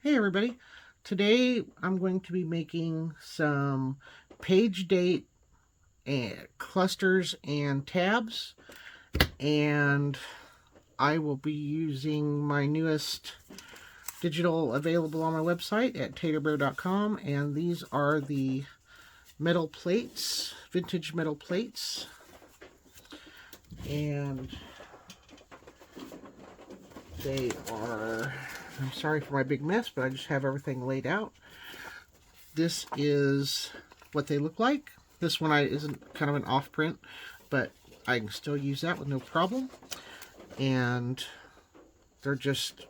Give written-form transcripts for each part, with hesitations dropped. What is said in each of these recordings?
Hey everybody, today I'm going to be making some page date and clusters and tabs, and I will be using my newest digital available on my website at taterbear.com, and these are the metal plates, vintage metal plates, and they are, I'm sorry for my big mess, but I just have everything laid out. This is what they look like. This one isn't kind of an off print, but I can still use that with no problem. And they're just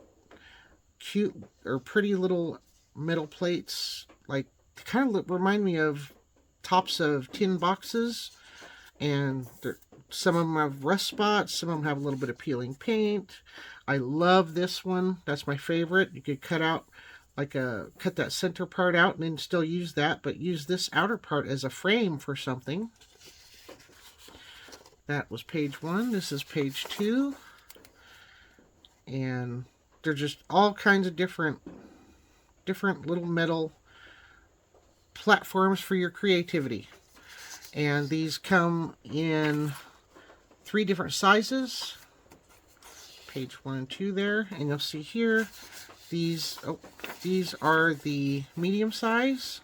cute or pretty little metal plates. Like, they kind of remind me of tops of tin boxes. And some of them have rust spots. Some of them have a little bit of peeling paint. I love this one. That's my favorite. You could cut that center part out and then still use that, but use this outer part as a frame for something. That was page 1. This is page 2. And they're just all kinds of different little metal platforms for your creativity. And these come in 3 different sizes. Page 1 and 2 there. And you'll see here, these are the medium size.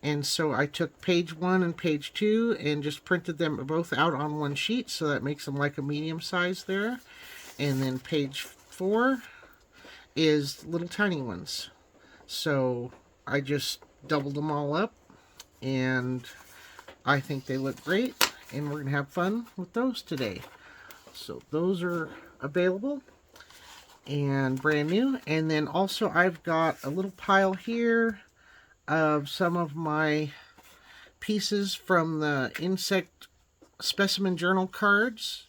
And so I took page 1 and page 2 and just printed them both out on one sheet, so that makes them like a medium size there. And then page 4 is little tiny ones. So I just doubled them all up, and I think they look great, and we're going to have fun with those today. So those are available and brand new. And then also I've got a little pile here of some of my pieces from the insect specimen journal cards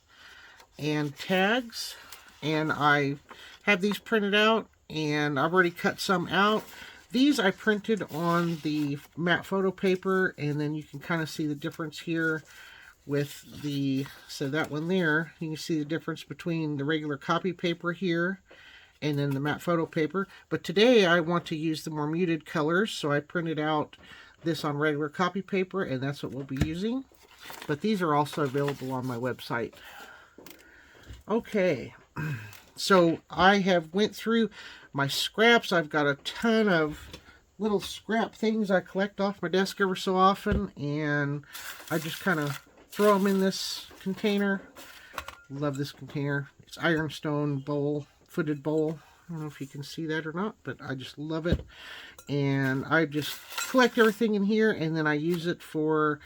and tags, and I have these printed out, and I've already cut some out. These I printed on the matte photo paper, and then you can kind of see the difference here with that one there. You can see the difference between the regular copy paper here and then the matte photo paper. But today I want to use the more muted colors, so I printed out this on regular copy paper, and that's what we'll be using. But these are also available on my website. Okay, so I have went through my scraps. I've got a ton of little scrap things I collect off my desk every so often, and I just kind of throw them in this container. Love this container. It's ironstone bowl, footed bowl. I don't know if you can see that or not, but I just love it. And I just collect everything in here, and then I use it for,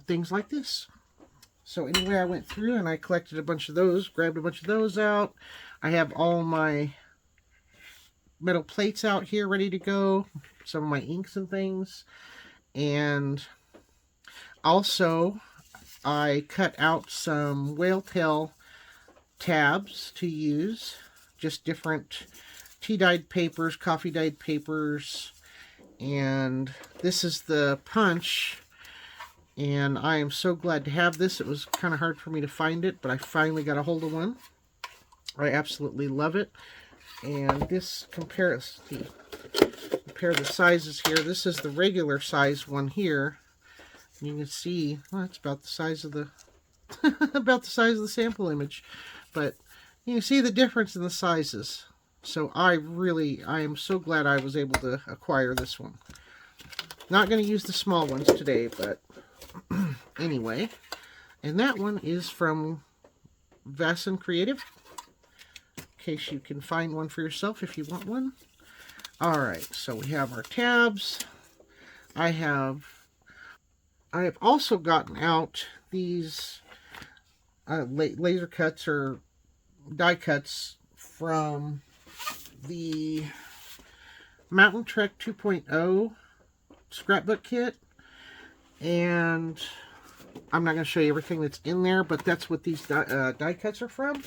things like this. So anyway, I went through and I collected a bunch of those, grabbed a bunch of those out. I have all my metal plates out here ready to go, some of my inks and things. And also, I cut out some whale tail tabs to use, just different tea-dyed papers, coffee-dyed papers, and this is the punch, and I am so glad to have this. It was kind of hard for me to find it, but I finally got a hold of one. I absolutely love it, and this compare the sizes here. This is the regular size one here. You can see, well, it's about the size of the about the size of the sample image, but you can see the difference in the sizes. So I am so glad I was able to acquire this one. Not going to use the small ones today, but anyway. And that one is from Vasen Creative, in case you can find one for yourself if you want one. Alright, so we have our tabs. I have also gotten out these laser cuts or die cuts from the Mountain Trek 2.0 scrapbook kit, and I'm not going to show you everything that's in there, but that's what these die cuts are from.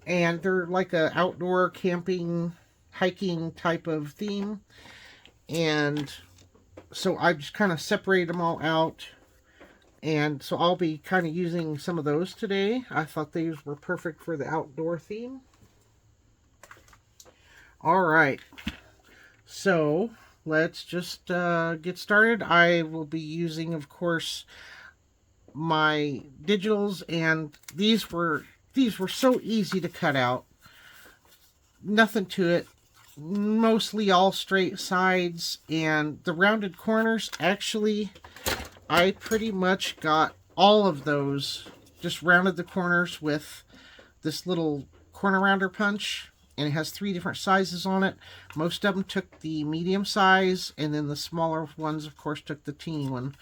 And they're like a outdoor camping, hiking type of theme, and so I just kind of separated them all out, and so I'll be kind of using some of those today. I thought these were perfect for the outdoor theme. All right. So let's just get started. I will be using, of course, my digitals, and these were so easy to cut out. Nothing to it. Mostly all straight sides, and the rounded corners, actually, I pretty much got all of those. Just rounded the corners with this little corner rounder punch, and it has 3 different sizes on it. Most of them took the medium size, and then the smaller ones, of course, took the teeny one.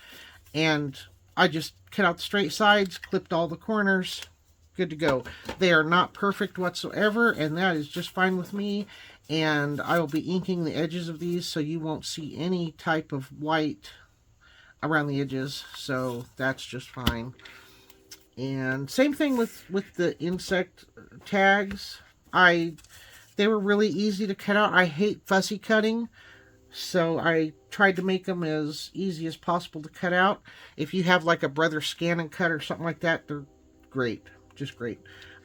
And I just cut out the straight sides, clipped all the corners, good to go. They are not perfect whatsoever, and that is just fine with me. And I will be inking the edges of these so you won't see any type of white around the edges, so that's just fine. And same thing with the insect tags. They were really easy to cut out. I hate fussy cutting, so I tried to make them as easy as possible to cut out. If you have like a Brother Scan and Cut or something like that, they're great, just great.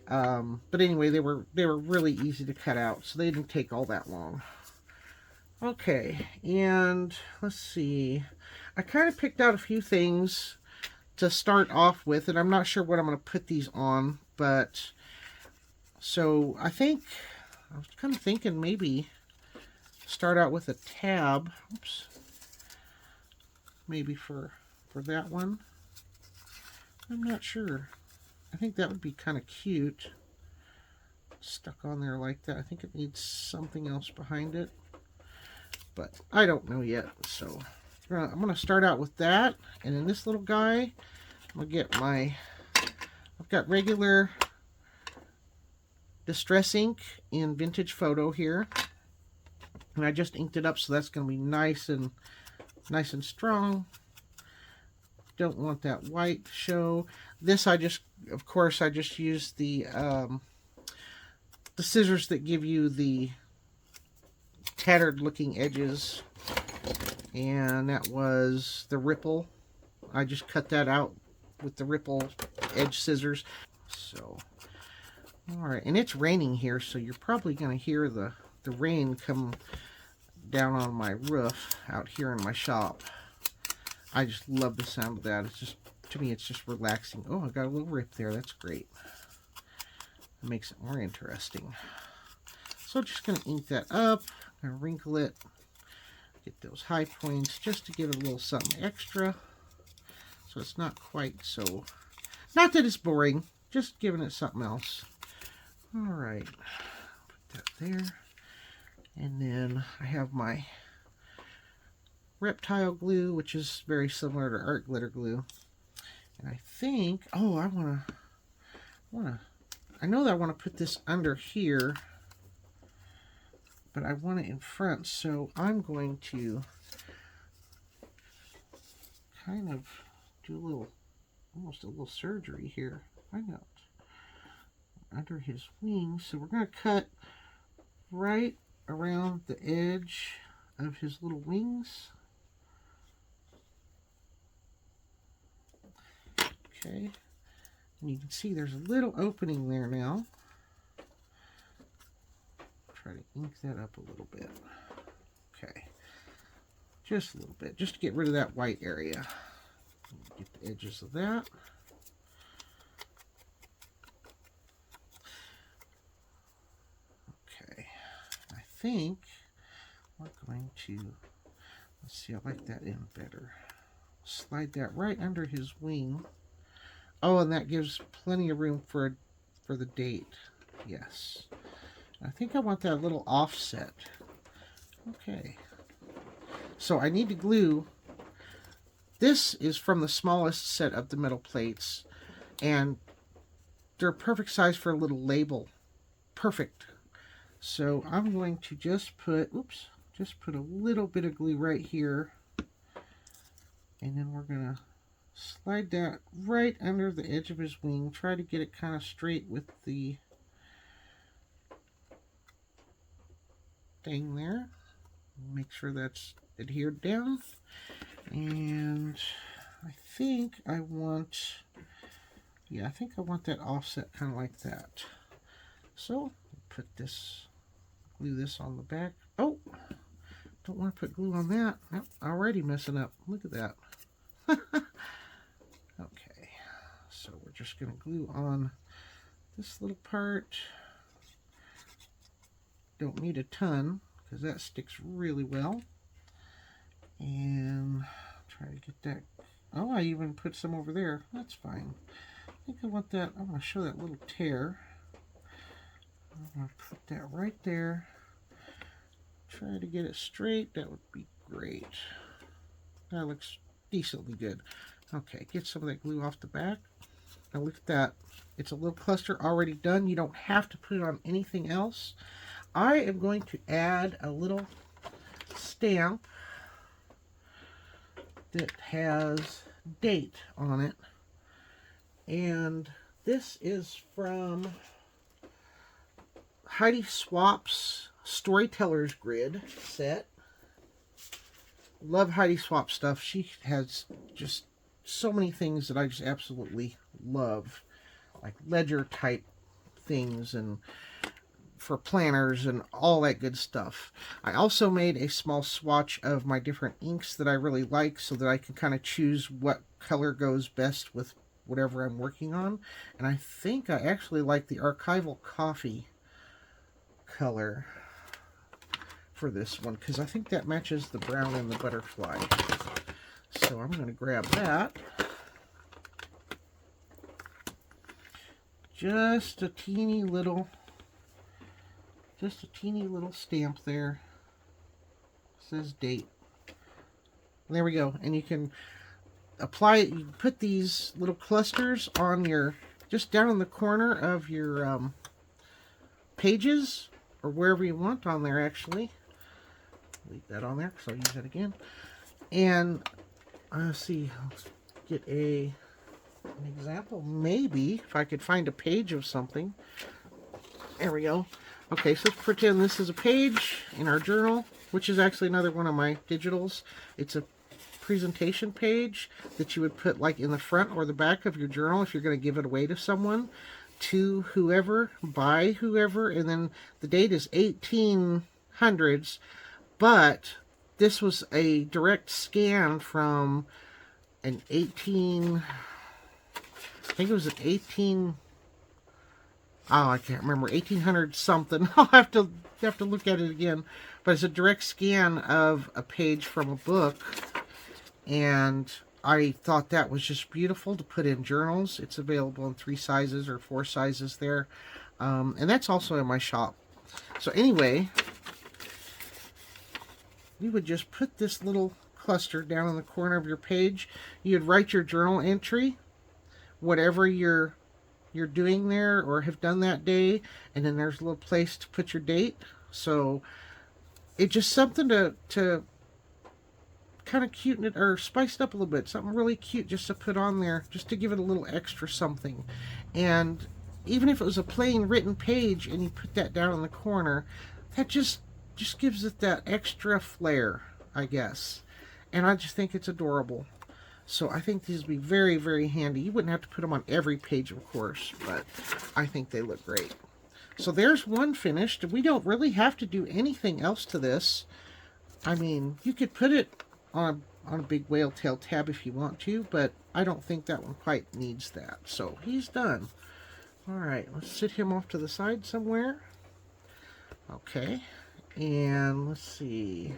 But anyway, they were really easy to cut out, so they didn't take all that long. Okay, and let's see. I kind of picked out a few things to start off with, and I'm not sure what I'm going to put these on, but so I was kind of thinking maybe start out with a tab. Oops. Maybe for that one. I'm not sure. I think that would be kind of cute. Stuck on there like that. I think it needs something else behind it, but I don't know yet. So I'm going to start out with that, and then this little guy, I'm going to get I've got regular Distress ink in Vintage Photo here, and I just inked it up, so that's going to be nice and strong. Don't want that white to show. This of course I just used the scissors that give you the tattered looking edges, and that was the ripple. I just cut that out with the ripple edge scissors. So alright, and it's raining here, so you're probably going to hear the rain come down on my roof out here in my shop. I just love the sound of that. It's just, to me, it's just relaxing. Oh, I got a little rip there. That's great. It makes it more interesting. So just going to ink that up. I'm going to wrinkle it. Get those high points just to give it a little something extra. So it's not quite so... Not that it's boring. Just giving it something else. Alright. Put that there. And then I have my reptile glue, which is very similar to art glitter glue. And I think, I know that I want to put this under here, but I want it in front, so I'm going to kind of do almost a little surgery here. Find out under his wings. So we're going to cut right around the edge of his little wings. Okay, and you can see there's a little opening there now. Try to ink that up a little bit. Okay, just a little bit, just to get rid of that white area. Get the edges of that. Okay, I think we're going to, let's see, I like that in better. Slide that right under his wing. Oh, and that gives plenty of room for the date. Yes. I think I want that a little offset. Okay. So I need to glue. This is from the smallest set of the metal plates, and they're a perfect size for a little label. Perfect. So I'm going to just put a little bit of glue right here, and then we're going to slide that right under the edge of his wing. Try to get it kind of straight with the thing there. Make sure that's adhered down. And I think I want that offset kind of like that. So put this glue this on the back. Oh, don't want to put glue on that. Nope, already messing up. Look at that. Okay, so we're just going to glue on this little part. Don't need a ton because that sticks really well. And try to get that. Oh, I even put some over there. That's fine. I think I want that. I want to show that little tear. I'm going to put that right there. Try to get it straight. That would be great. That looks decently good. Okay, get some of that glue off the back. Now look at that. It's a little cluster already done. You don't have to put it on anything else. I am going to add a little stamp that has date on it. And this is from Heidi Swapp's Storyteller's Grid set. Love Heidi Swap stuff. She has just so many things that I just absolutely love. Like ledger type things and for planners and all that good stuff. I also made a small swatch of my different inks that I really like so that I can kind of choose what color goes best with whatever I'm working on. And I think I actually like the Archival Coffee color for this one because I think that matches the brown and the butterfly. So I'm going to grab that. Just a teeny little stamp there. It says date. There we go. And you can apply it. You can put these little clusters on your, just down in the corner of your pages, or wherever you want on there actually. Leave that on there because I'll use that again. And let's see, let's get an example. Maybe if I could find a page of something. There we go. Okay, so let's pretend this is a page in our journal, which is actually another one of my digitals. It's a presentation page that you would put like in the front or the back of your journal if you're going to give it away to someone, to whoever, by whoever, and then the date is 1800s, but this was a direct scan from an I think it was an 18, oh, I can't remember, 1800 something. I'll have to look at it again. But it's a direct scan of a page from a book. And I thought that was just beautiful to put in journals. It's available in 3 sizes or 4 sizes there. And that's also in my shop. So anyway, you would just put this little cluster down in the corner of your page. You'd write your journal entry, whatever you're doing there or have done that day, and then there's a little place to put your date. So it's just something to kind of cuten it or spice it up a little bit. Something really cute just to put on there, just to give it a little extra something. And even if it was a plain written page and you put that down in the corner, that just gives it that extra flair, I guess. And I just think it's adorable. So I think these would be very, very handy. You wouldn't have to put them on every page, of course, but I think they look great. So there's one finished. We don't really have to do anything else to this. I mean, you could put it on a big whale tail tab if you want to, but I don't think that one quite needs that. So he's done. All right, let's sit him off to the side somewhere. Okay, and let's see.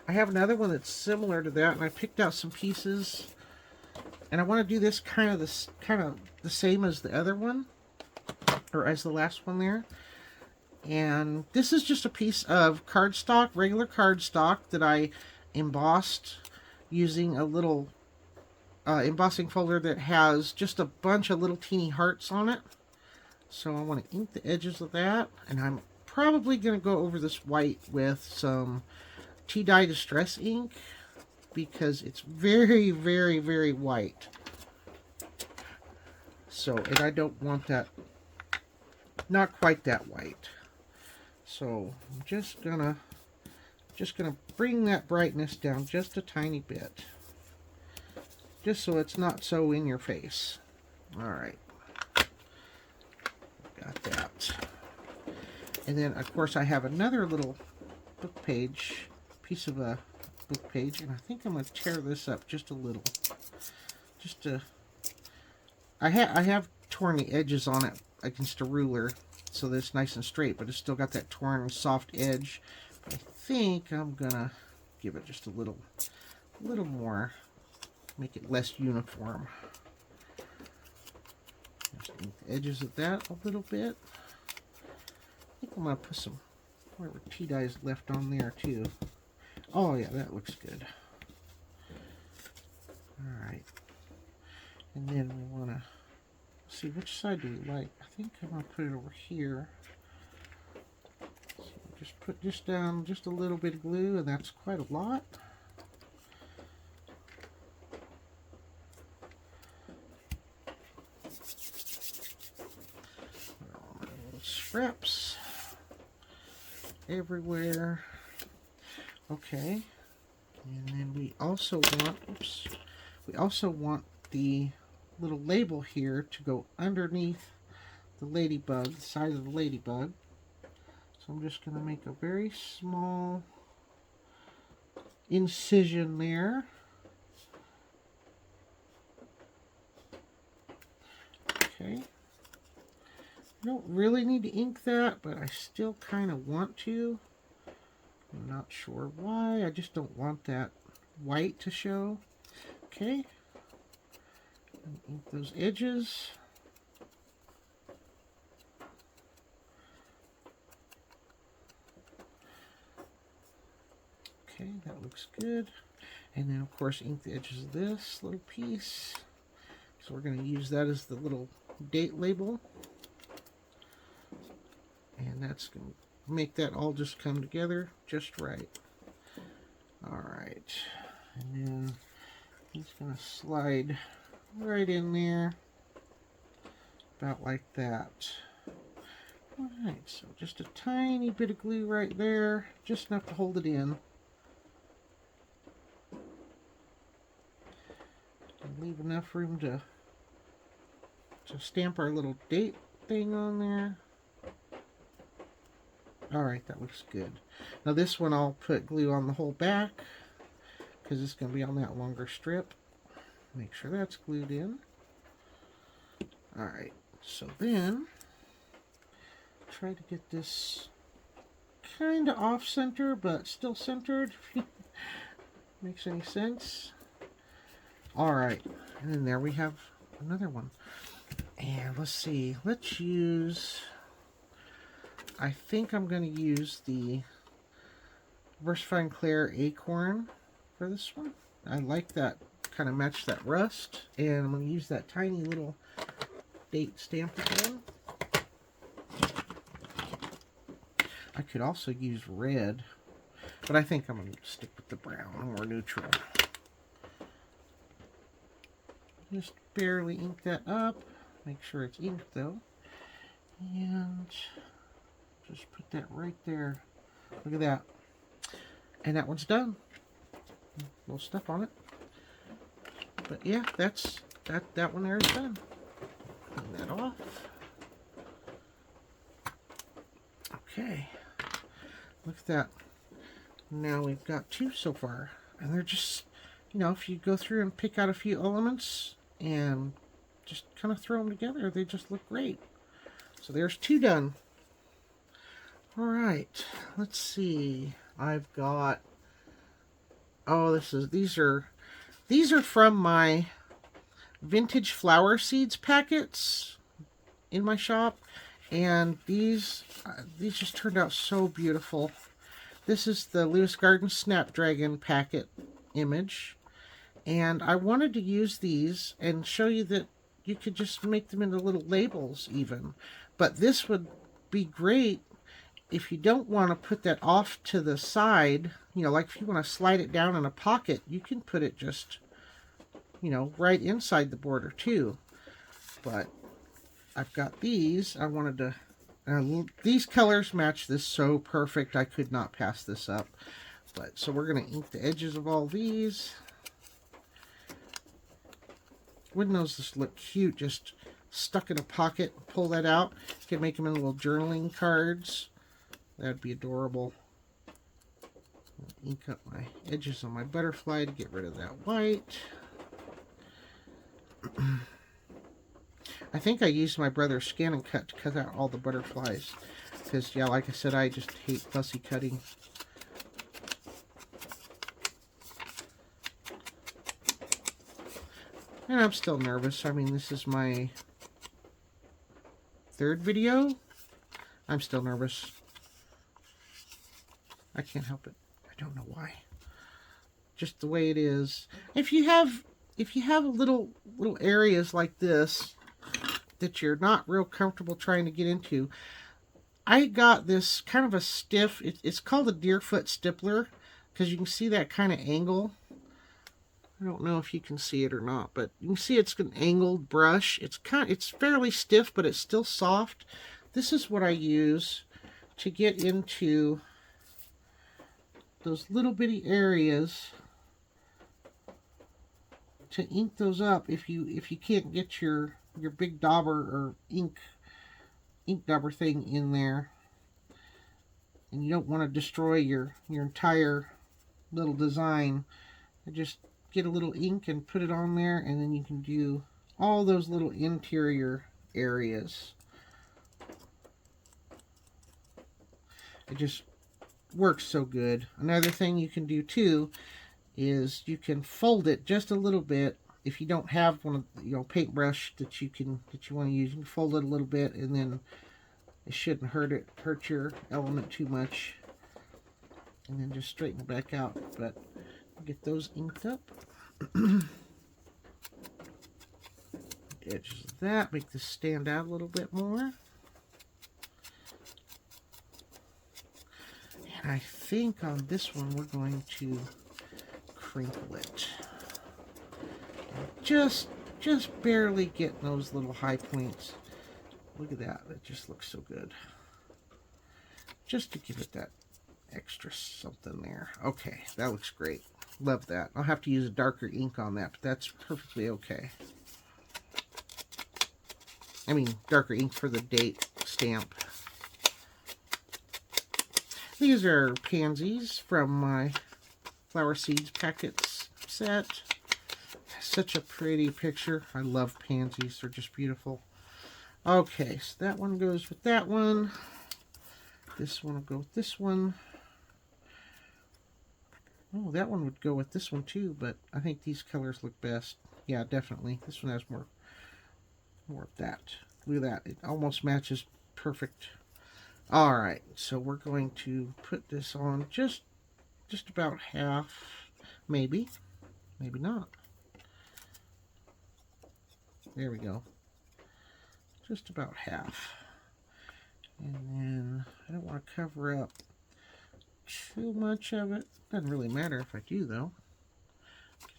I have another one that's similar to that, and I picked out some pieces. And I want to do this kind of the same as the other one, or as the last one there. And this is just a piece of cardstock, regular cardstock, that I embossed using a little embossing folder that has just a bunch of little teeny hearts on it. So I want to ink the edges of that, and I'm probably going to go over this white with some tea dye distress ink, because it's very, very, very white. So, and I don't want that, not quite that white. So I'm just gonna bring that brightness down just a tiny bit, just so it's not so in your face. All right, got that. And then, of course, I have another little book page, piece of a book page, and I think I'm going to tear this up just a little. Just to... I have torn the edges on it against a ruler so that it's nice and straight, but it's still got that torn, soft edge. But I think I'm going to give it just a little more, make it less uniform. Just ink the edges of that a little bit. I think I'm going to put some whatever tea dye is left on there too. Oh yeah, that looks good. Alright. And then we want to see which side do we like. I think I'm going to put it over here. So just put just down just a little bit of glue, and that's quite a lot. Little scraps everywhere. Okay. And then we also want the little label here to go underneath the ladybug, the side of the ladybug. So I'm just going to make a very small incision there. Okay. I don't really need to ink that, but I still kind of want to. I'm not sure why. I just don't want that white to show. Okay. And ink those edges. Okay, that looks good. And then, of course, ink the edges of this little piece. So we're going to use that as the little date label. And that's going to make that all just come together just right. Alright. And then it's going to slide right in there. About like that. Alright, so just a tiny bit of glue right there. Just enough to hold it in. And leave enough room to stamp our little date thing on there. Alright, that looks good. Now this one I'll put glue on the whole back because it's going to be on that longer strip. Make sure that's glued in. Alright, so then try to get this kind of off center but still centered. Makes any sense. Alright, and then there we have another one. And let's see, let's use, I think I'm going to use the Versafine Clair Acorn for this one. I like that, kind of match that rust. And I'm going to use that tiny little date stamp again. I could also use red, but I think I'm going to stick with the brown, more neutral. Just barely ink that up. Make sure it's inked though. And just put that right there. Look at that. And that one's done. A little stuff on it. But yeah, that one there is done. Clean that off. Okay. Look at that. Now we've got two so far. And they're just, you know, if you go through and pick out a few elements and just kind of throw them together, they just look great. So there's two done. Alright, let's see. I've got, oh, these are from my vintage flower seeds packets in my shop, and these just turned out so beautiful. This is the Lewis Garden Snapdragon packet image, and I wanted to use these and show you that you could just make them into little labels even, but this would be great if you don't want to put that off to the side. You know, like if you want to slide it down in a pocket, you can put it just, you know, right inside the border too. But I've got these. I wanted to, these colors match this so perfect. I could not pass this up. But so we're going to ink the edges of all these. Wouldn't those just look cute, just stuck in a pocket? Pull that out. You can make them into little journaling cards. That'd be adorable. I'll ink up my edges on my butterfly to get rid of that white. I think I used my brother's Scan and Cut to cut out all the butterflies. Because, yeah, like I said, I just hate fussy cutting. And I'm still nervous. I mean, this is my 3rd video. I'm still nervous. I can't help it. I don't know why. Just the way it is. If you have little areas like this that you're not real comfortable trying to get into, I got this kind of a stiff, it's called a Deerfoot Stippler, because you can see that kind of angle. I don't know if you can see it or not, but you can see it's an angled brush. It's fairly stiff, but it's still soft. This is what I use to get into those little bitty areas, to ink those up if you can't get your big dauber or ink dauber thing in there, and you don't want to destroy your entire little design. I just get a little ink and put it on there, and then you can do all those little interior areas. It just works so good. Another thing you can do too is you can fold it just a little bit. If you don't have one of paintbrush that you want to use, you can fold it a little bit, and then it shouldn't hurt your element too much. And then just straighten it back out. But get those inked up. Edges of that, make this stand out a little bit more. And I think on this one we're going to crinkle it. Just barely getting those little high points. Look at that. It just looks so good. Just to give it that extra something there. Okay, that looks great. Love that. I'll have to use a darker ink on that, but that's perfectly okay. I mean, darker ink for the date stamp. These are pansies from my Flower Seeds packets set. Such a pretty picture. I love pansies. They're just beautiful. Okay, so that one goes with that one. This one will go with this one. Oh, that one would go with this one too, but I think these colors look best. Yeah, definitely. This one has more of that. Look at that. It almost matches perfect. Alright, so we're going to put this on just about half. Maybe. Maybe not. There we go. Just about half. And then I don't want to cover up too much of it. Doesn't really matter if I do, though.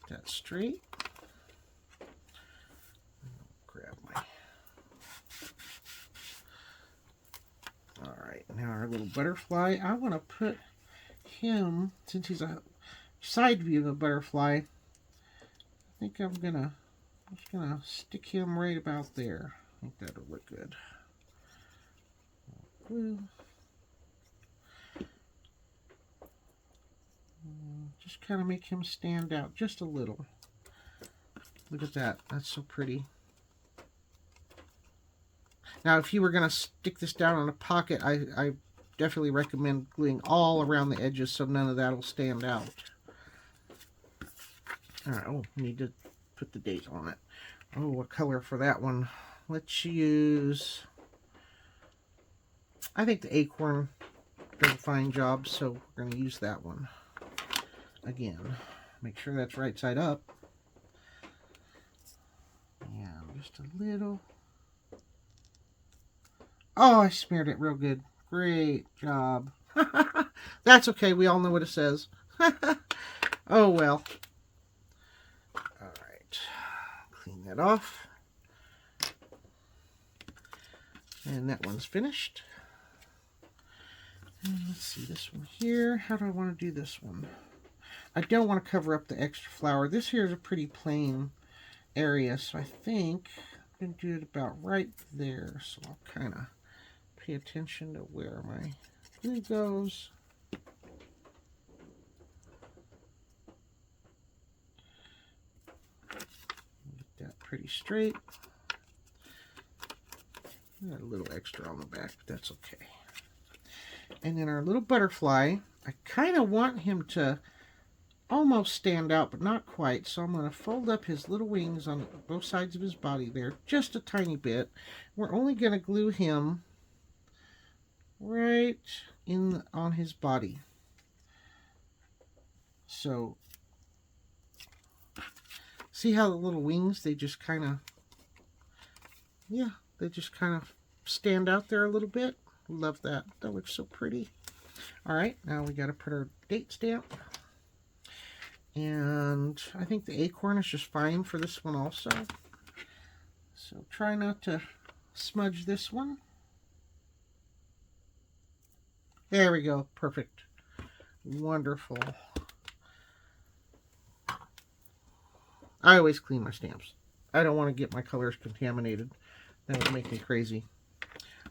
Get that straight. Grab my... Alright, now our little butterfly. I want to put him, since he's a side view of a butterfly, I think I'm just gonna stick him right about there. I think that'll look good. Glue. Just kind of make him stand out just a little. Look at that. That's so pretty. Now, if you were going to stick this down on a pocket, I definitely recommend gluing all around the edges so none of that will stand out. Alright, oh, we need to put the date on it. Oh, what color for that one? Let's use... I think the acorn does a fine job, so we're going to use that one. Again, make sure that's right side up. Yeah, just a little. Oh, I smeared it real good. Great job. That's okay. We all know what it says. Oh, well. All right. Clean that off. And that one's finished. And let's see this one here. How do I want to do this one? I don't want to cover up the extra flower. This here is a pretty plain area, so I think I'm going to do it about right there. So I'll kind of pay attention to where my glue goes. Get that pretty straight. Got a little extra on the back, but that's okay. And then our little butterfly, I kind of want him to almost stand out, but not quite. So I'm going to fold up his little wings on both sides of his body there, just a tiny bit. We're only going to glue him right in on his body. So see how the little wings, they just kind of, yeah, they just kind of stand out there a little bit. Love that. That looks so pretty. All right, now we got to put our date stamp. And I think the acorn is just fine for this one also. So try not to smudge this one. There we go. Perfect. Wonderful. I always clean my stamps. I don't want to get my colors contaminated. That would make me crazy.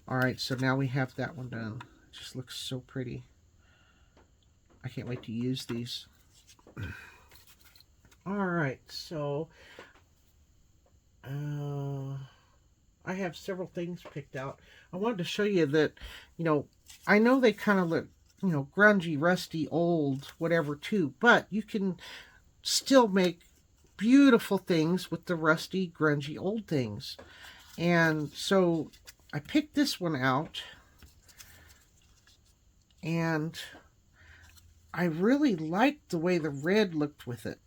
All right, so now we have that one done. It just looks so pretty. I can't wait to use these. All right, so I have several things picked out. I wanted to show you that, you know, I know they kind of look, you know, grungy, rusty, old, whatever too, but you can still make beautiful things with the rusty, grungy, old things. And so I picked this one out, and I really liked the way the red looked with it.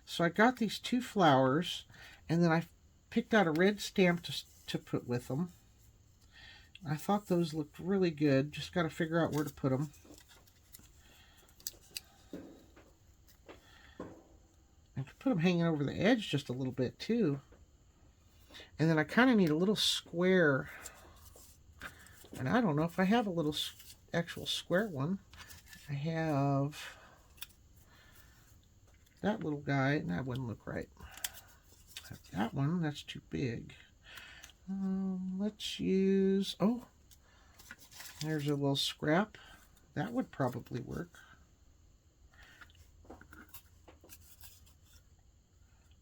So I got these two flowers, and then I picked out a red stamp to put with them. I thought those looked really good. Just got to figure out where to put them. I could put them hanging over the edge just a little bit too. And then I kind of need a little square. And I don't know if I have a little actual square one. I have that little guy, and that wouldn't look right. That one, that's too big. Let's use, oh, there's a little scrap. That would probably work.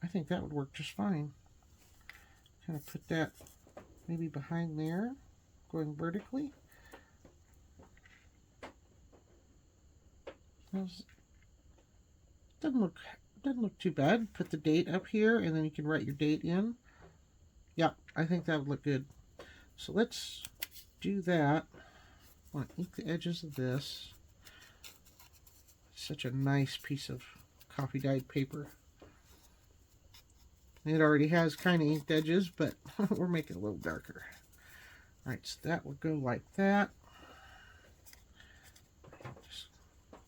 I think that would work just fine. Kind of put that maybe behind there, going vertically. Doesn't look too bad. Put the date up here, and then you can write your date in. Yeah, I think that would look good. So let's do that. I want to ink the edges of this. Such a nice piece of coffee dyed paper. It already has kind of inked edges, but we're making it a little darker. Alright, so that would go like that.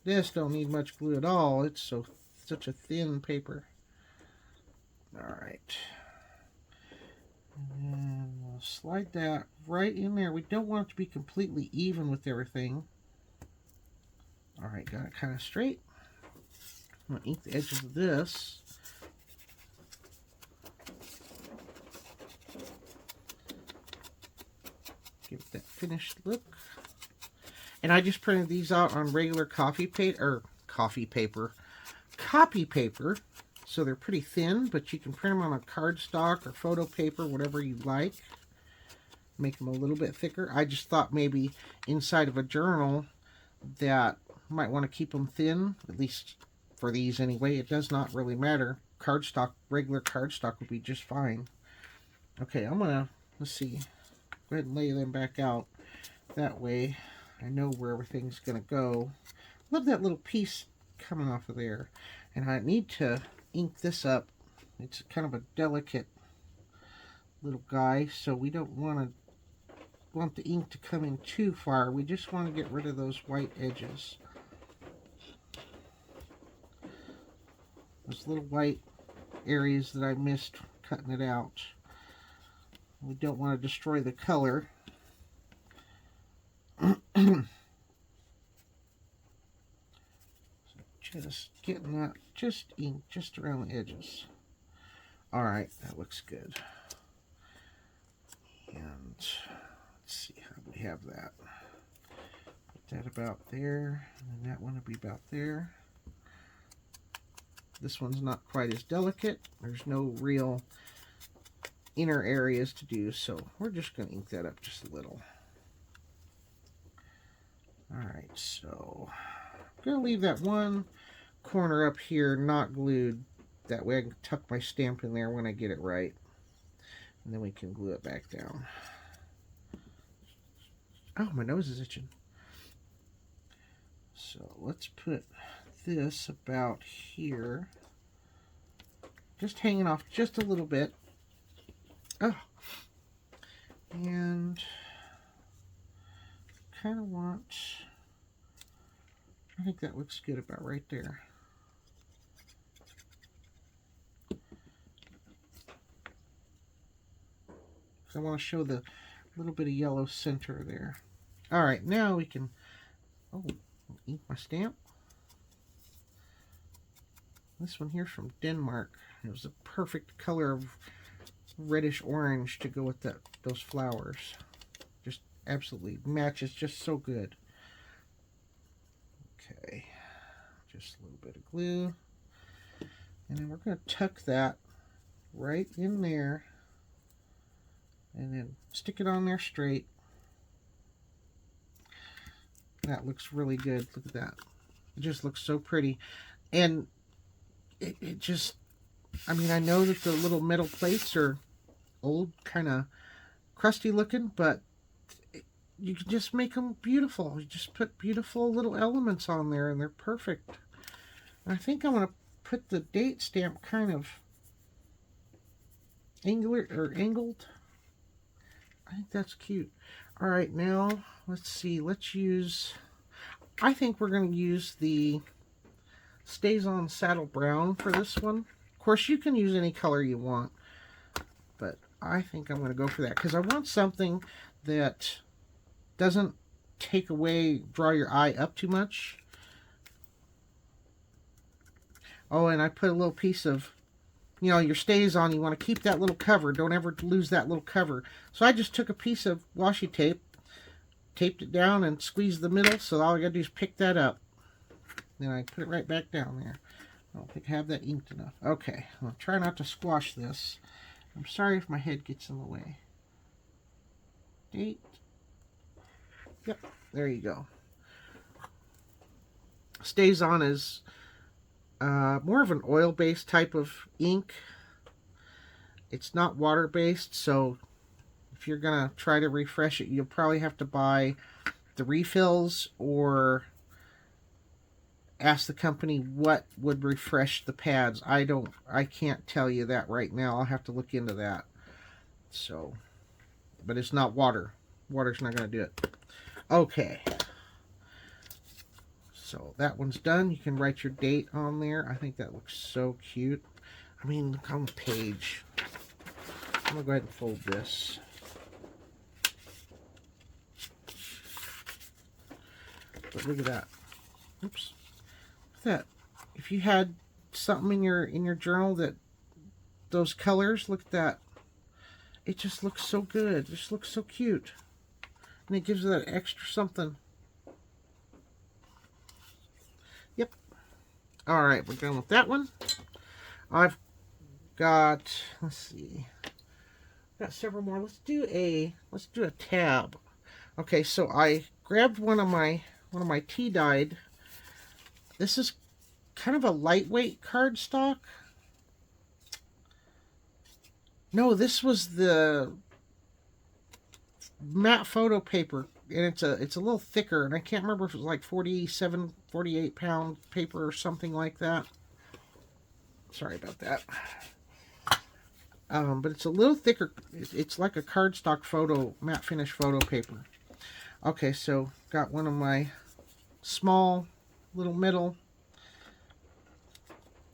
This don't need much glue at all. It's such a thin paper. Alright. And then we'll slide that right in there. We don't want it to be completely even with everything. Alright, got it kind of straight. I'm going to ink the edges of this. Give it that finished look. And I just printed these out on regular copy paper. So they're pretty thin, but you can print them on a cardstock or photo paper, whatever you like. Make them a little bit thicker. I just thought maybe inside of a journal that might want to keep them thin, at least for these anyway. It does not really matter. Cardstock, regular cardstock would be just fine. Okay, I'm gonna, let's see, go ahead and lay them back out. That way I know where everything's gonna go. Love that little piece coming off of there. And I need to ink this up. It's kind of a delicate little guy, so we don't want the ink to come in too far. We just want to get rid of those white edges. Those little white areas that I missed cutting it out. We don't want to destroy the color. Just getting that just ink just around the edges. Alright, that looks good. And let's see how we have that. that about there, and that one will be about there. This one's not quite as delicate. There's no real inner areas to do, so we're just going to ink that up just a little. Alright, so I'm going to leave that one corner up here not glued. That way I can tuck my stamp in there when I get it right. And then we can glue it back down. Oh, my nose is itching. So let's put this about here. Just hanging off just a little bit. Oh. And kind of want, I think that looks good about right there. I want to show the little bit of yellow center there. All right, now we can, oh, ink my stamp. This one here from Denmark. It was a perfect color of reddish orange to go with those flowers. Just absolutely matches just so good. Okay, just a little bit of glue. And then we're going to tuck that right in there. And then stick it on there straight. That looks really good. Look at that. It just looks so pretty. And it just, I mean, I know that the little metal plates are old, kind of crusty looking, but you can just make them beautiful. You just put beautiful little elements on there and they're perfect. And I think I'm going to put the date stamp kind of angled. I think that's cute. All right, now let's see. Let's use, I think we're going to use the Stays On Saddle Brown for this one. Of course, you can use any color you want, but I think I'm going to go for that because I want something that doesn't take away, draw your eye up too much. Oh, and I put a little piece of, you know, your Stays On, you want to keep that little cover. Don't ever lose that little cover. So I just took a piece of washi tape, taped it down, and squeezed the middle. So all I got to do is pick that up. Then I put it right back down there. I don't think I have that inked enough. Okay, I'll try not to squash this. I'm sorry if my head gets in the way. Date. Yep, there you go. Stays On is more of an oil-based type of ink. It's not water-based, so if you're going to try to refresh it, you'll probably have to buy the refills or ask the company what would refresh the pads. I can't tell you that right now. I'll have to look into that. So, but it's not water. Water's not going to do it. Okay. So that one's done. You can write your date on there. I think that looks so cute. I mean, look on the page. I'm going to go ahead and fold this. But look at that. Oops. Look at that. If you had something in your journal that those colors, look at that. It just looks so good. It just looks so cute. And it gives it that extra something. Yep. All right, we're done with that one. I've got, let's see, got several more. Let's do a tab. Okay, so I grabbed one of my tea dyed. This is kind of a lightweight cardstock. No, this was the matte photo paper, and it's a little thicker, and I can't remember if it was like 47, 48 pound paper or something like that. Sorry about that. But it's a little thicker. It's like a cardstock photo, matte finish photo paper. Okay, so got one of my small little metal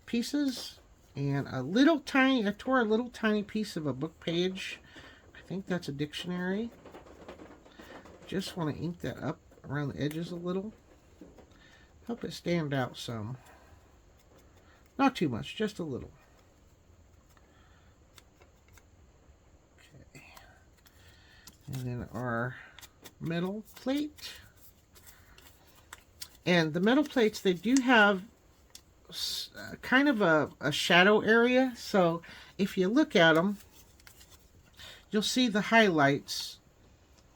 pieces and a little tiny, I tore a little tiny piece of a book page. I think that's a dictionary. Just want to ink that up around the edges a little. Help it stand out some. Not too much, just a little. Okay. And then our metal plate. And the metal plates, they do have kind of a shadow area. So if you look at them, you'll see the highlights.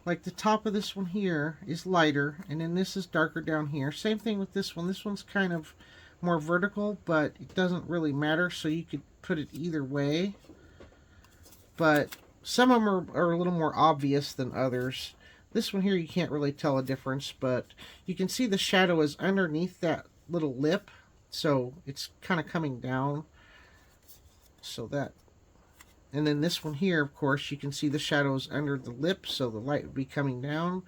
Like the top of this one here is lighter, and then this is darker down here. Same thing with this one. This one's kind of more vertical, but it doesn't really matter, so you could put it either way. But some of them are a little more obvious than others. This one here, you can't really tell a difference, but you can see the shadow is underneath that little lip, so it's kind of coming down. So that, and then this one here, of course, you can see the shadows under the lip, so the light would be coming down,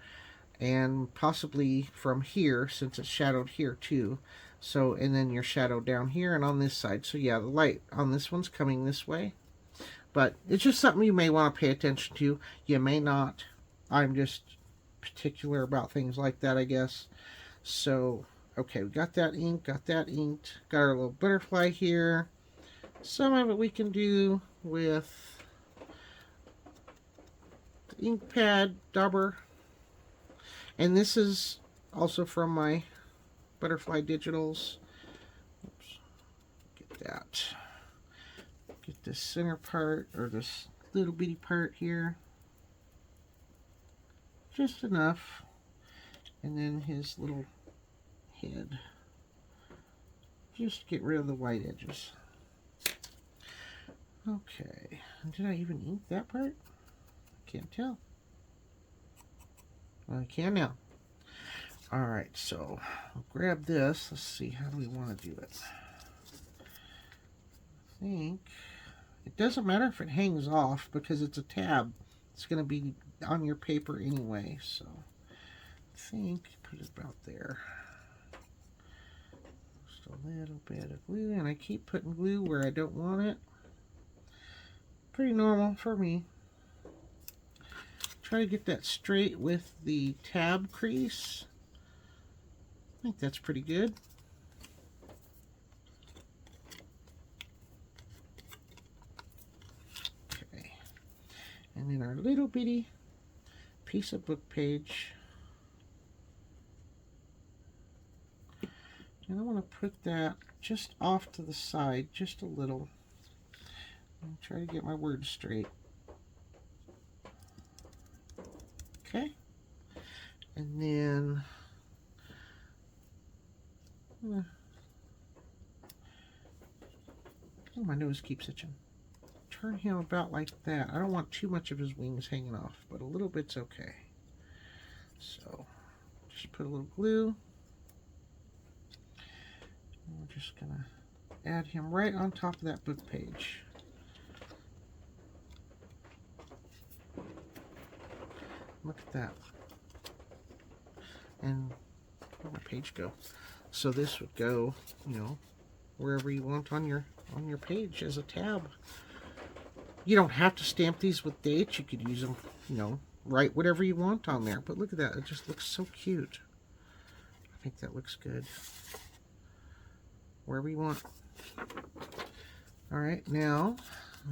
and possibly from here, since it's shadowed here too. So, and then your shadow down here and on this side. So yeah, the light on this one's coming this way. But it's just something you may want to pay attention to. You may not. I'm just particular about things like that, I guess. So, okay, we got that ink, got that inked. Got our little butterfly here. Some of it we can do with the ink pad dauber. And this is also from my Butterfly Digitals. Oops. Get that. Get this center part, or this little bitty part here. Just enough. And then his little head. Just get rid of the white edges. Okay. Did I even ink that part? Can't tell. Well, I can now. Alright, so I'll grab this. Let's see, how do we want to do it? I think it doesn't matter if it hangs off because it's a tab. It's going to be on your paper anyway, so I think put it about there. Just a little bit of glue, and I keep putting glue where I don't want it. Pretty normal for me. Try to get that straight with the tab crease. I think that's pretty good. Okay. And then our little bitty piece of book page. And I want to put that just off to the side, just a little. And try to get my words straight. Okay. And then oh, my nose keeps itching. Turn him about like that. I don't want too much of his wings hanging off, but a little bit's okay. So, just put a little glue. And we're just gonna add him right on top of that book page. Look at that. And where'd my page go? So this would go, you know, wherever you want on your page as a tab. You don't have to stamp these with dates. You could use them, you know, write whatever you want on there. But look at that. It just looks so cute. I think that looks good. Wherever you want. All right, now,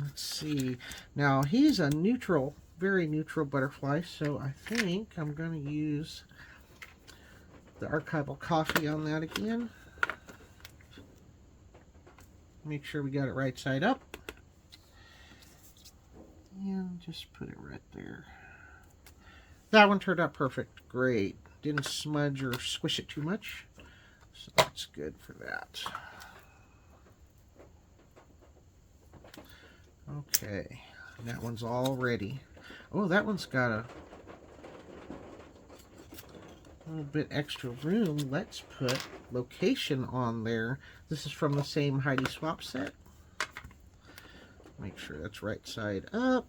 let's see. Now, he's a neutral, very neutral butterfly, so I think I'm going to use the archival coffee on that again. Make sure we got it right side up. And just put it right there. That one turned out perfect. Great. Didn't smudge or squish it too much. So that's good for that. Okay. And that one's all ready. Oh, that one's got a little bit extra room. Let's put location on there. This is from the same Heidi Swap set. Make sure that's right side up.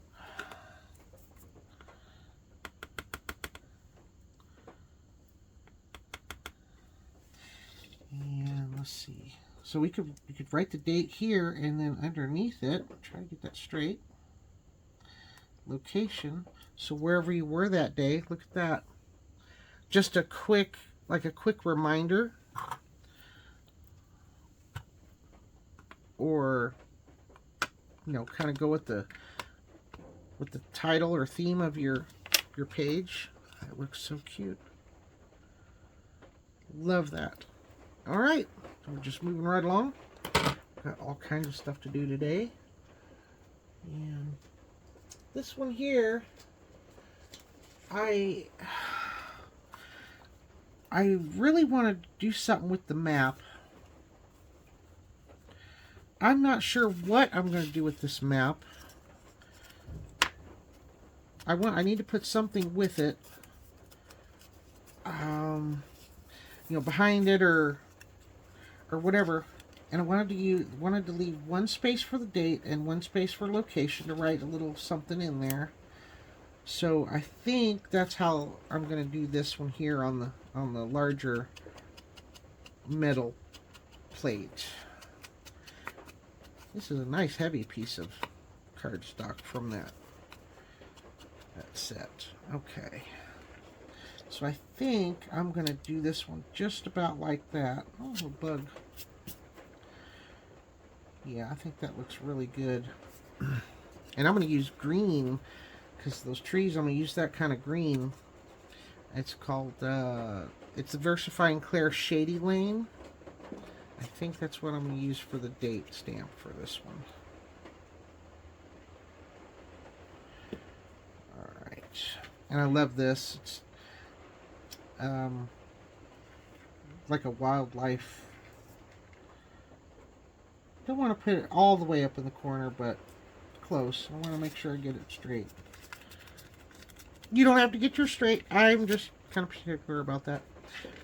And let's see. So we could write the date here, and then underneath it, try to get that straight. Location. So wherever you were that day, look at that. Just a quick, like a quick reminder, or you know, kind of go with the title or theme of your page. That looks so cute. Love that. All right, we're just moving right along. Got all kinds of stuff to do today. And this one here, I really want to do something with the map. I'm not sure what I'm going to do with this map. I need to put something with it. You know, behind it or whatever. And I wanted to leave one space for the date and one space for location to write a little something in there. So I think that's how I'm going to do this one here on the larger metal plate. This is a nice heavy piece of cardstock from that set. Okay. So I think I'm going to do this one just about like that. Oh, a bug. Yeah, I think that looks really good. And I'm going to use green because those trees, I'm going to use that kind of green. It's called, it's the Versifying Clair Shady Lane. I think that's what I'm going to use for the date stamp for this one. Alright. And I love this. It's like a wildlife. Don't want to put it all the way up in the corner, but close. I want to make sure I get it straight. You don't have to get yours straight. I'm just kind of particular about that.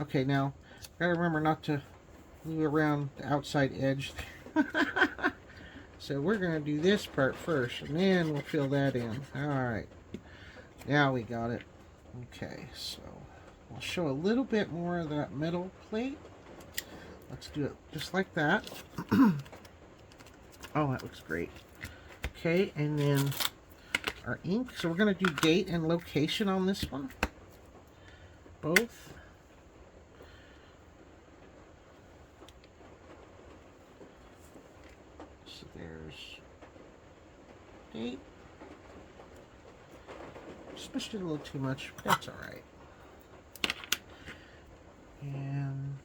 Okay, now, gotta remember not to move around the outside edge. So we're gonna do this part first, and then we'll fill that in. Alright. Now we got it. Okay, so I'll show a little bit more of that metal plate. Let's do it just like that. Oh, that looks great. Okay, and then our ink. So we're going to do date and location on this one. Both. So there's date. Smushed it a little too much, but that's alright. And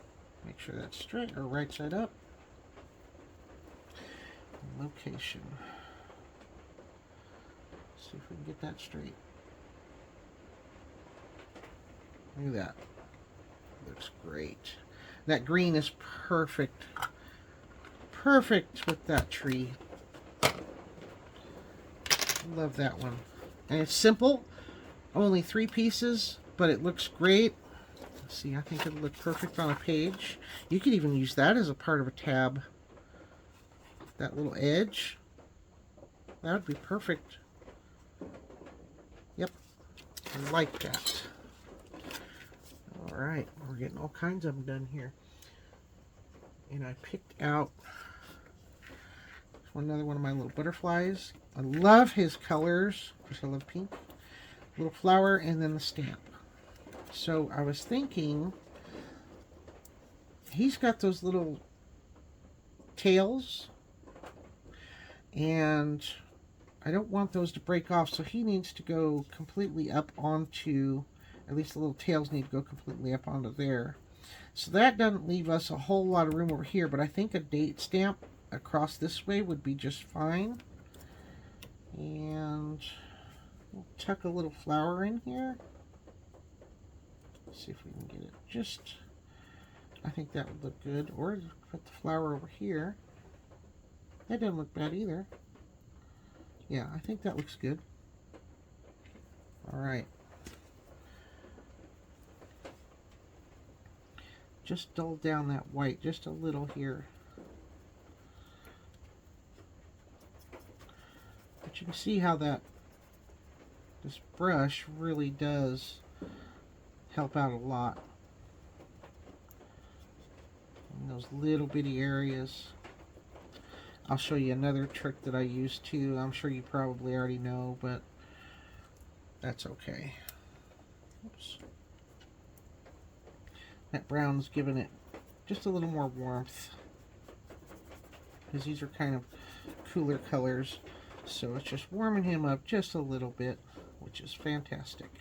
make sure that's straight or right side up. Location. See if we can get that straight. Look at that. Looks great. That green is perfect. Perfect with that tree. Love that one. And it's simple. Only 3 pieces, but it looks great. See, I think it'll look perfect on a page. You could even use that as a part of a tab. That little edge. That would be perfect. Yep. I like that. Alright, we're getting all kinds of them done here. And I picked out another one of my little butterflies. I love his colors. Of course, I love pink. Little flower and then the stamp. So I was thinking, he's got those little tails, and I don't want those to break off, so he needs to go completely up onto, at least the little tails need to go completely up onto there. So that doesn't leave us a whole lot of room over here, but I think a date stamp across this way would be just fine. And we'll tuck a little flower in here. See if we can get it just, I think that would look good. Or put the flower over here. That doesn't look bad either. Yeah, I think that looks good. Alright. Just dull down that white just a little here. But you can see how this brush really does help out a lot in those little bitty areas. I'll show you another trick that I use too. I'm sure you probably already know, but that's okay. Oops. That brown's giving it just a little more warmth, because these are kind of cooler colors, so it's just warming him up just a little bit, which is fantastic.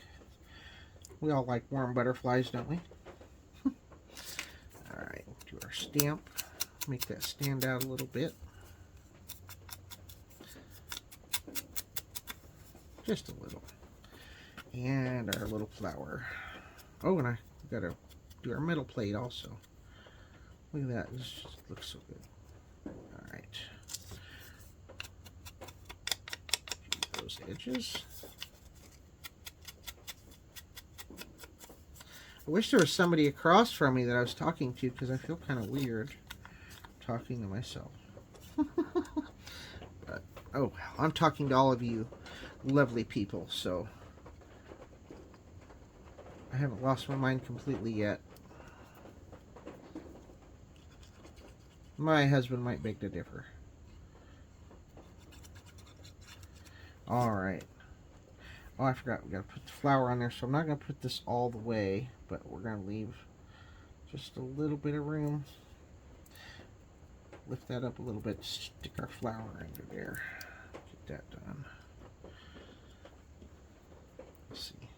We all like warm butterflies, don't we? Do our stamp. Make that stand out a little bit. Just a little. And our little flower. Oh, and I gotta do our metal plate also. Look at that. This just looks so good. Alright. Those edges. I wish there was somebody across from me that I was talking to, because I feel kind of weird talking to myself. But, oh, I'm talking to all of you lovely people, so I haven't lost my mind completely yet. My husband might beg to differ. Alright. Oh, I forgot. We gotta put the flower on there, so I'm not gonna put this all the way, but we're gonna leave just a little bit of room. Lift that up a little bit, stick our flower under there. Get that done. Let's see.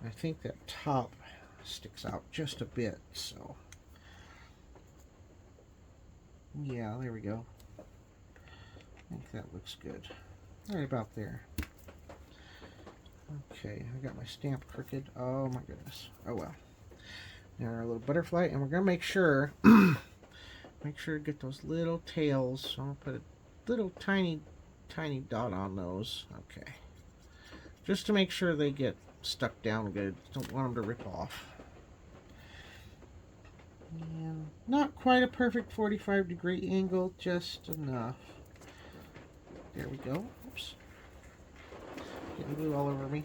I think that top sticks out just a bit, so yeah, there we go. I think that looks good. Right about there. Okay, I got my stamp crooked. Oh my goodness. Oh well. Now our little butterfly, and we're gonna make sure to get those little tails. So I'm gonna put a little tiny dot on those. Okay. Just to make sure they get stuck down good. Don't want them to rip off. And not quite a perfect 45-degree angle, just enough. There we go. Oops. Getting glue all over me.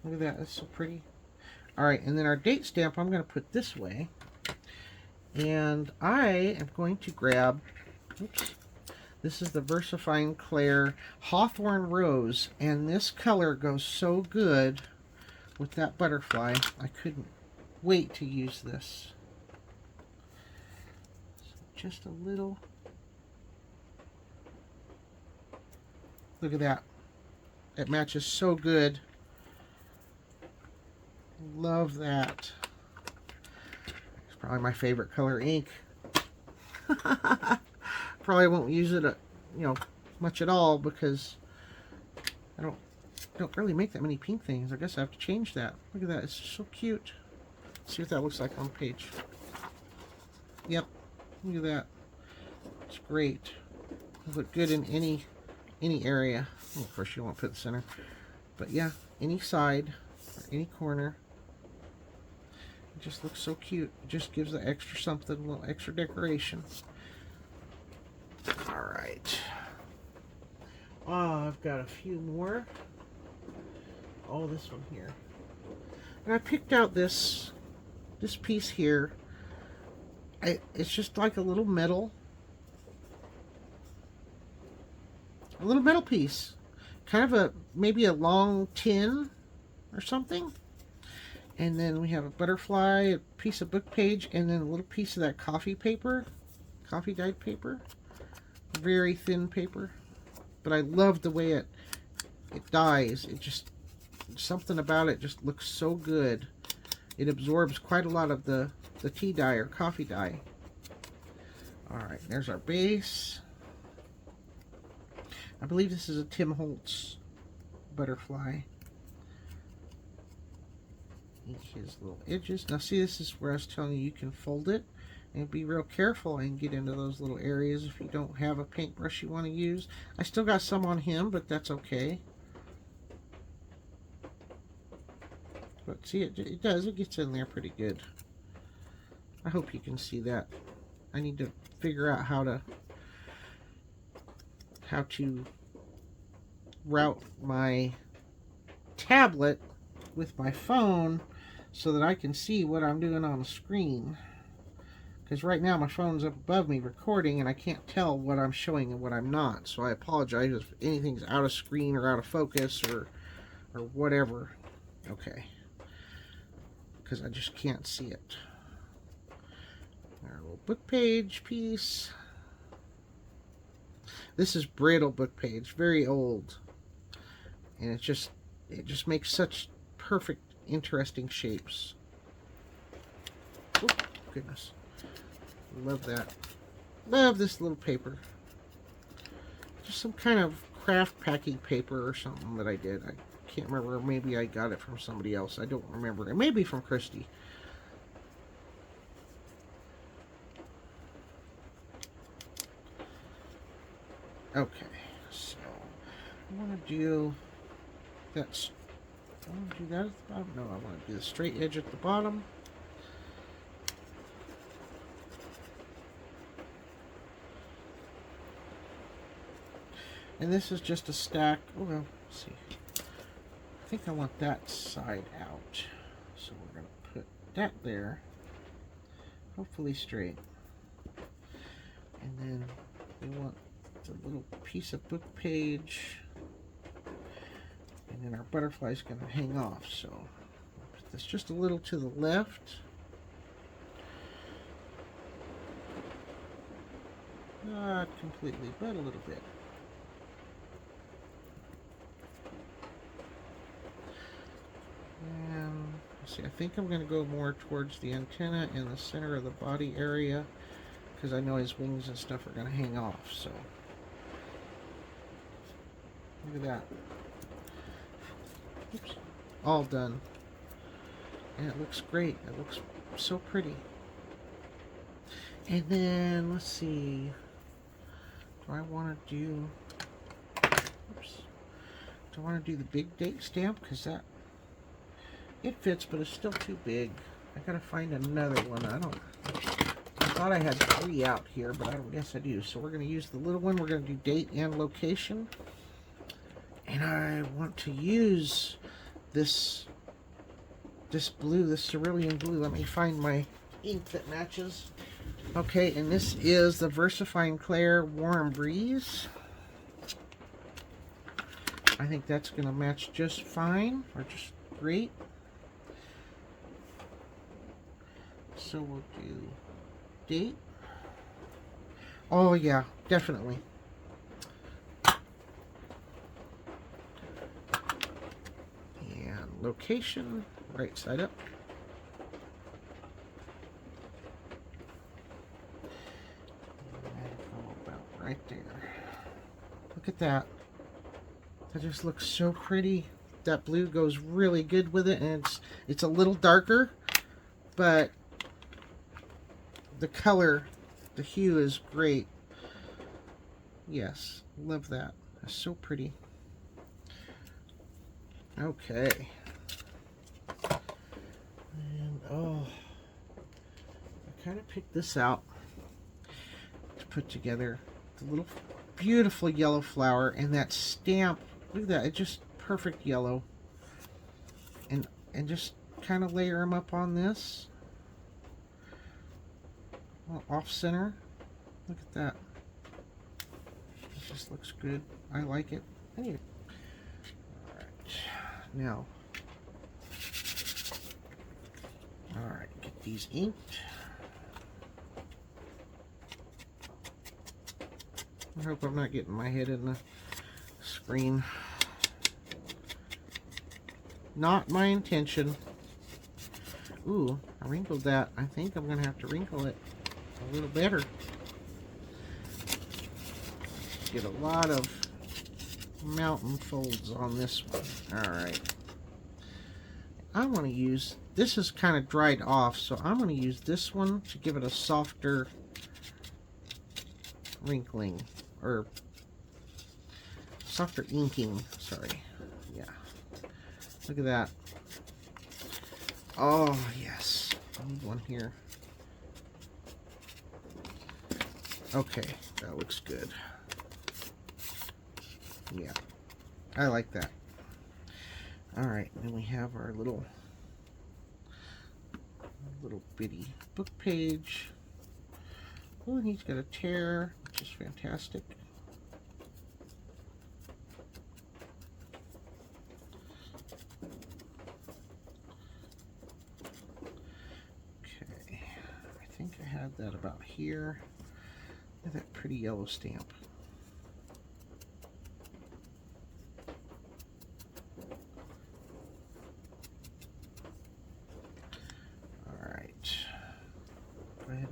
Look at that. That's so pretty. Alright, and then our date stamp I'm going to put this way. And I am going to grab, oops, this is the VersaFine Claire Hawthorne Rose, and this color goes so good with that butterfly. I couldn't wait to use this. So just a little. Look at that. It matches so good. Love that. It's probably my favorite color ink. Probably won't use it, much at all, because I don't really make that many pink things. I guess I have to change that. Look at that. It's so cute. Let's see what that looks like on page. Yep. Look at that. It's great. It'll look good in any area. Well, of course, you don't want to put it in the center. But yeah, any side, or any corner. It just looks so cute. It just gives the extra something, a little extra decoration. Alright. Oh, I've got a few more. Oh, this one here. And I picked out this piece here. It's just like a little metal piece. Kind of maybe a long tin or something. And then we have a butterfly, a piece of book page, and then a little piece of that coffee dyed paper. Very thin paper. But I love the way it dyes. It just, something about it just looks so good. It absorbs quite a lot of the tea dye or coffee dye. Alright, there's our base. I believe this is a Tim Holtz butterfly. His little edges. Now see, this is where I was telling you can fold it and be real careful and get into those little areas if you don't have a paintbrush you want to use. I still got some on him, but that's okay. But see, it does. It gets in there pretty good. I hope you can see that. I need to figure out how to route my tablet with my phone so that I can see what I'm doing on the screen. Because right now my phone's up above me recording and I can't tell what I'm showing and what I'm not. So I apologize if anything's out of screen or out of focus or whatever. Okay. Because I just can't see it. Our little book page piece. This is brittle book page, very old. And it just makes such perfect, interesting shapes. Oh, goodness. Love that. Love this little paper. Just some kind of craft packing paper or something that I did. I can't remember. Maybe I got it from somebody else. I don't remember. It may be from Christy. Okay, so I want to do that. I want to do that at the bottom. No, I want to do the straight edge at the bottom. And this is just a stack. Oh, well, let's see. I think I want that side out. So we're going to put that there. Hopefully straight. And then we want the little piece of book page. And then our butterfly's going to hang off. So put this just a little to the left. Not completely, but a little bit. And let's see, I think I'm going to go more towards the antenna in the center of the body area because I know his wings and stuff are going to hang off. So look at that. Oops. All done. And it looks great. It looks so pretty. And then let's see. Do I want to do? Oops. Do I want to do the big date stamp? Because that. It fits, but it's still too big. I gotta find another one. I thought I had 3 out here, but I don't guess I do. So we're gonna use the little one. We're gonna do date and location. And I want to use this blue, this cerulean blue. Let me find my ink that matches. Okay, and this is the VersaFine Clair Warm Breeze. I think that's gonna match just fine, or just great. So we'll do date. Oh yeah, definitely. And location, right side up. And go about right there. Look at that. That just looks so pretty. That blue goes really good with it, and it's a little darker, but the color, the hue is great. Yes, love that. It's so pretty. Okay. And oh, I kind of picked this out to put together the little beautiful yellow flower and that stamp. Look at that, it's just perfect yellow. And just kind of layer them up on this. Off center. Look at that. It just looks good. I like it. Anyway. Alright. Now. Alright, get these inked. I hope I'm not getting my head in the screen. Not my intention. Ooh, I wrinkled that. I think I'm going to have to wrinkle it a little better. Get a lot of mountain folds on this one. Alright. I want to use, this is kind of dried off, so I'm going to use this one to give it a softer wrinkling, or softer inking, sorry. Yeah. Look at that. Oh, yes. I need one here. Okay, that looks good. Yeah, I like that. Alright, then we have our little bitty book page. Oh, and he's got a tear, which is fantastic. Okay, I think I had that about here. Look at that pretty yellow stamp. go ahead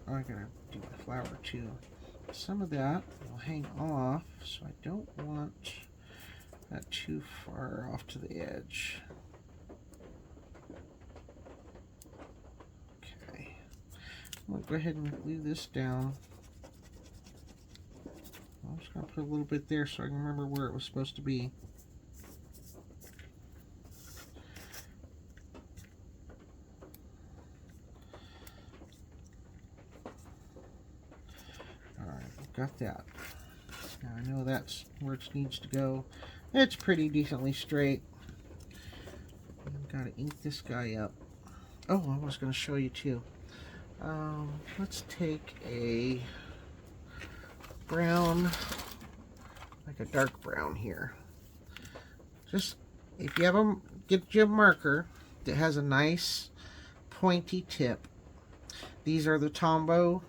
and, I gotta do my flower too. Some of that will hang off, so I don't want that too far off to the edge. Okay, I'm gonna go ahead and glue this down. I'm just gonna put a little bit there so I can remember where it was supposed to be. Got that. Now I know that's where it needs to go. It's pretty decently straight. I've got to ink this guy up. Oh, I was going to show you too. Let's take a brown, like a dark brown here. Just, if you have a, get you a marker that has a nice pointy tip. These are the Tombow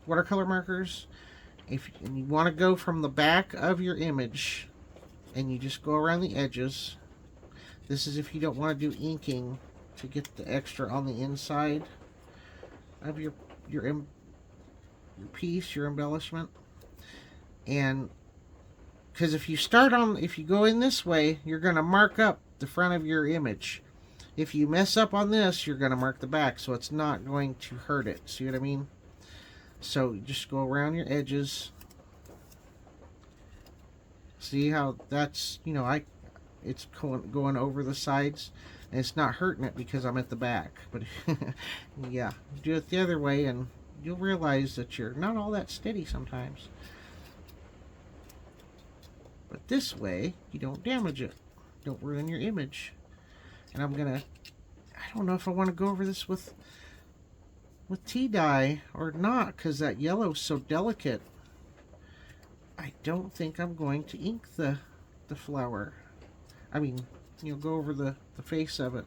watercolor markers. And you want to go from the back of your image and you just go around the edges. This is if you don't want to do inking to get the extra on the inside of your piece, your embellishment. And because if you go in this way, you're going to mark up the front of your image. If you mess up on this, you're going to mark the back, so it's not going to hurt it. See what I mean? So just go around your edges. See how that's, you know, it's going over the sides, and it's not hurting it because I'm at the back. But yeah, do it the other way and you'll realize that you're not all that steady sometimes. But this way, you don't damage it. Don't ruin your image. And I don't know if I want to go over this with tea dye or not, because that yellow is so delicate. I don't think I'm going to ink the flower. I mean, you'll go over the face of it.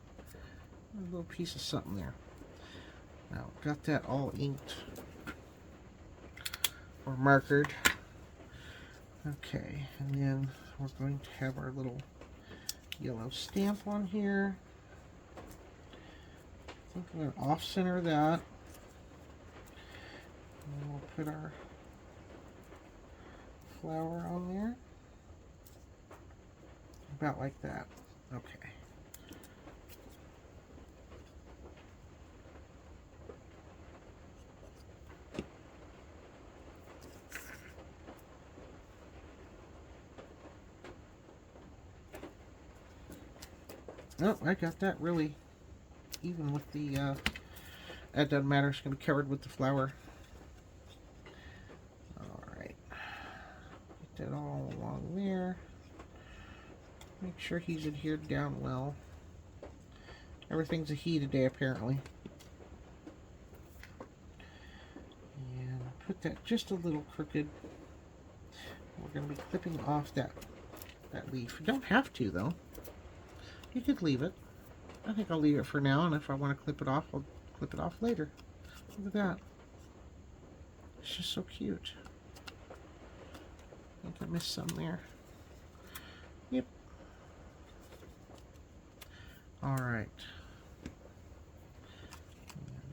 A little piece of something there. Now, got that all inked or markered. Okay, and then we're going to have our little yellow stamp on here. I think I'm going to off-center that. And we'll put our flower on there. About like that. Okay. Oh, I got that really even with the, that doesn't matter, it's going to be covered with the flower. Alright. Get that all along there. Make sure he's adhered down well. Everything's a he today, apparently. And put that just a little crooked. We're going to be clipping off that leaf. You don't have to, though. You could leave it. I think I'll leave it for now, and if I want to clip it off, I'll clip it off later. Look at that. It's just so cute. I think I missed some there. Yep. Alright.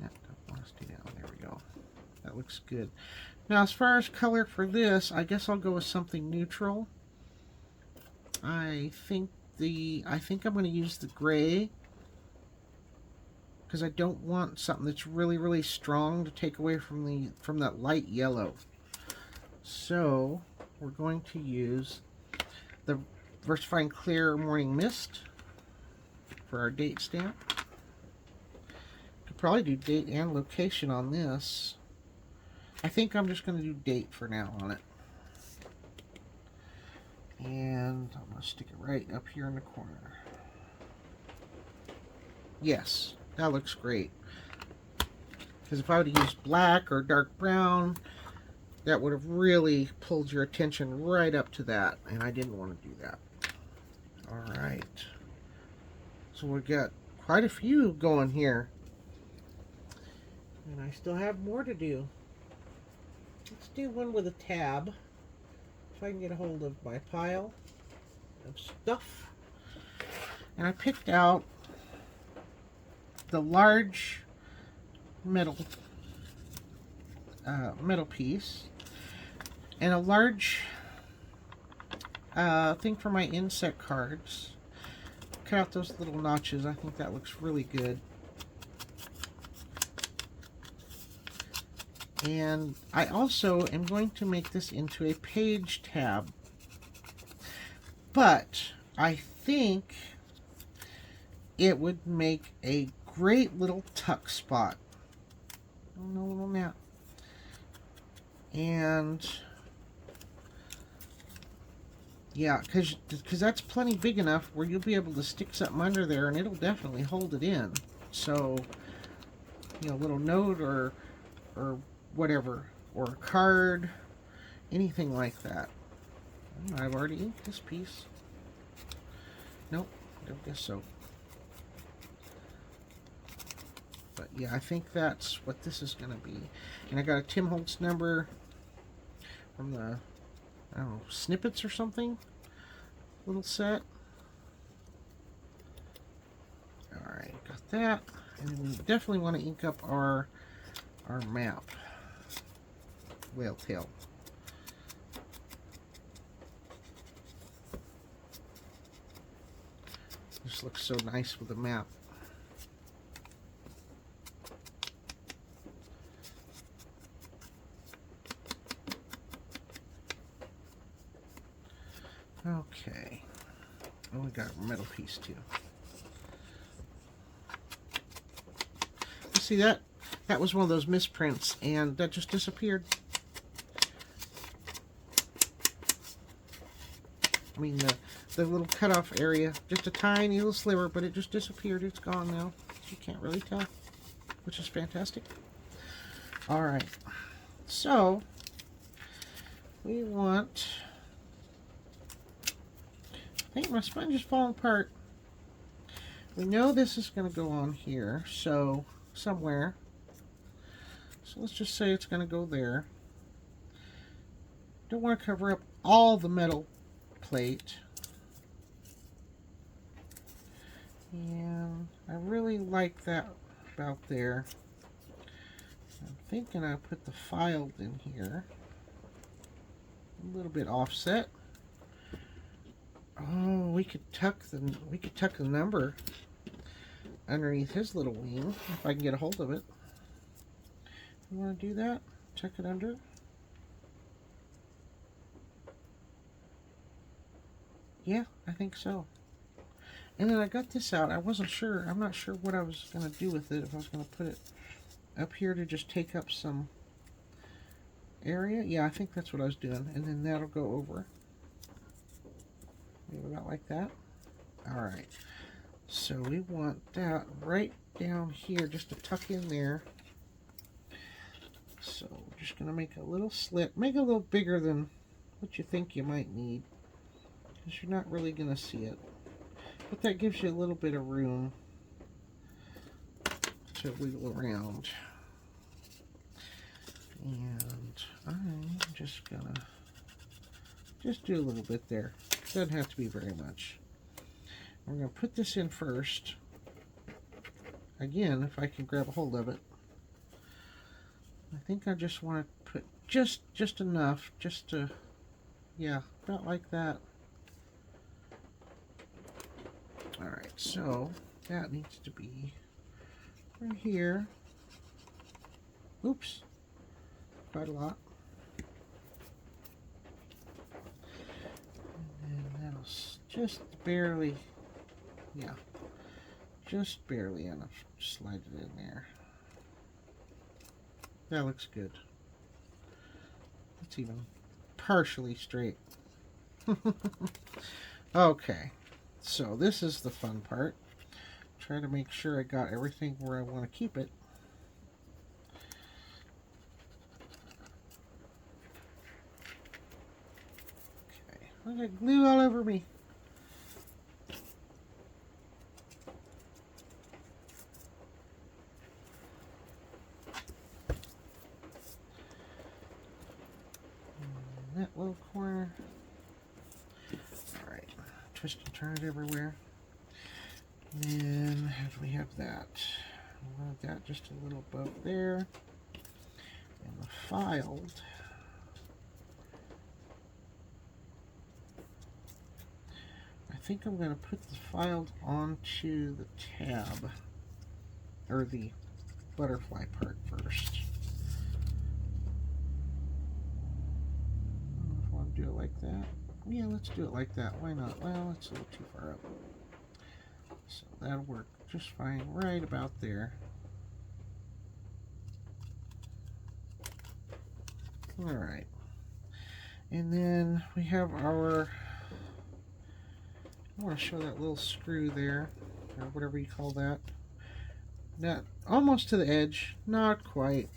That don't want to stay down. There we go. That looks good. Now, as far as color for this, I guess I'll go with something neutral. I think I'm going to use the gray, because I don't want something that's really, really strong to take away from that light yellow. So we're going to use the Versafine Clear Morning Mist for our date stamp. Could probably do date and location on this. I think I'm just going to do date for now on it. And I'm going to stick it right up here in the corner. Yes, that looks great. Because if I would have used black or dark brown, that would have really pulled your attention right up to that. And I didn't want to do that. Alright. So we've got quite a few going here. And I still have more to do. Let's do one with a tab. If I can get a hold of my pile of stuff. And I picked out the large metal metal piece, and a large thing for my insect cards. Cut out those little notches. I think that looks really good. And I also am going to make this into a page tab. But I think it would make a great little tuck spot. Oh, no, little nap. And yeah, because that's plenty big enough where you'll be able to stick something under there and it'll definitely hold it in. So, you know, a little note or whatever, or a card, anything like that. I've already inked this piece. Nope, don't guess so. But yeah, I think that's what this is going to be. And I got a Tim Holtz number from the, I don't know, Snippets or something. Little set. Alright, got that. And we definitely want to ink up our map. Whale tail. This looks so nice with the map. Okay. Oh, we got a metal piece too. See that? That was one of those misprints, and that just disappeared. I mean, the little cutoff area, just a tiny little sliver, but it just disappeared. It's gone now. You can't really tell, which is fantastic. All right. So, we want... I think my sponge is falling apart. We know this is going to go on here, so somewhere. So let's just say it's going to go there. Don't want to cover up all the metal plate. And I really like that about there. I'm thinking I'll put the file in here. A little bit offset. Oh, we could tuck the number underneath his little wing if I can get a hold of it. You want to do that? Tuck it under. Yeah, I think so. And then I got this out. I wasn't sure. I'm not sure what I was going to do with it. If I was going to put it up here to just take up some area. Yeah, I think that's what I was doing. And then that'll go over. Maybe about like that. Alright. So we want that right down here just to tuck in there. So we're just going to make a little slit. Make it a little bigger than what you think you might need. Because you're not really going to see it. But that gives you a little bit of room to wiggle around. And I'm just going to do a little bit there. Doesn't have to be very much. I'm going to put this in first. Again, if I can grab a hold of it. I think I just want to put just enough, just to, yeah, about like that. Alright, so that needs to be right here. Oops, quite a lot. And then that'll just barely, yeah, just barely enough. Slide it in there. That looks good. It's even partially straight. Okay, so this is the fun part. Try to make sure I got everything where I want to keep it. Okay, I got glue all over me. That little corner. Alright, twist and turn it everywhere. And then how do we have that? that just a little above there. And the filed, I think I'm going to put the filed onto the tab, or the butterfly part first. I don't know if I want to do it like that. Yeah, let's do it like that. Why not? Well, it's a little too far up. So that'll work just fine right about there. Alright. And then we have our, I want to show that little screw there, or whatever you call that. That almost to the edge, not quite.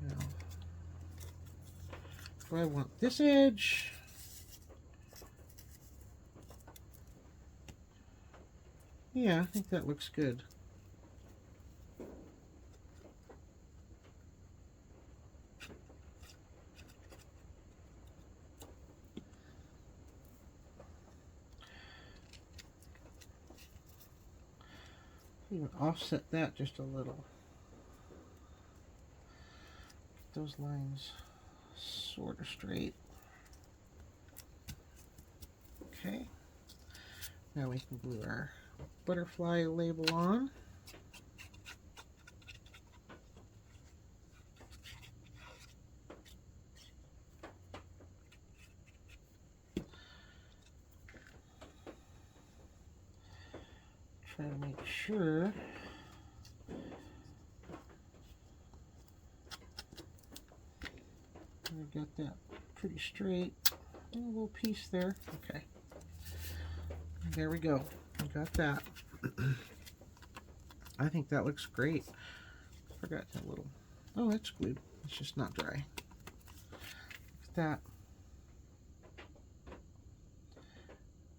Now, so I want this edge. Yeah, I think that looks good. Even offset that just a little. Get those lines sort of straight. Okay. Now we can glue our butterfly label on. Try to make sure I got that pretty straight. A little piece there. Okay. There we go. I got that. I think that looks great. Forgot that little. Oh, it's glued. It's just not dry. Look at that.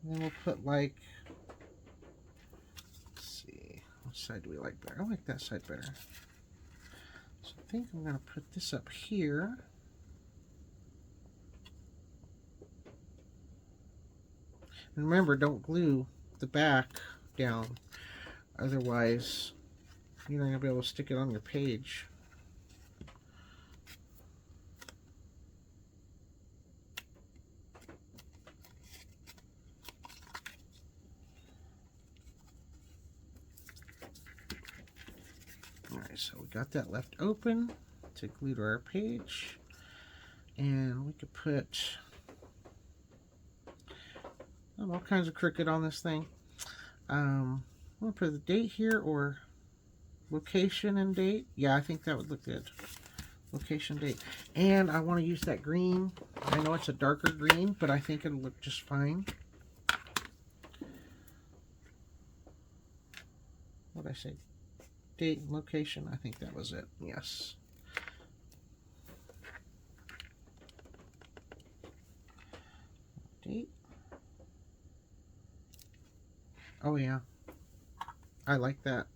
And then we'll put like, let's see, what side do we like better? I like that side better. So I think I'm going to put this up here. And remember, don't glue the back down. Otherwise, you're not going to be able to stick it on your page. Alright, so we got that left open to glue to our page. And we could put all kinds of crooked on this thing. I'm going to put the date here, or location and date. Yeah, I think that would look good. Location, date. And I want to use that green. I know it's a darker green, but I think it'll look just fine. What did I say? Date and location. I think that was it. Yes. Date. Oh yeah, I like that.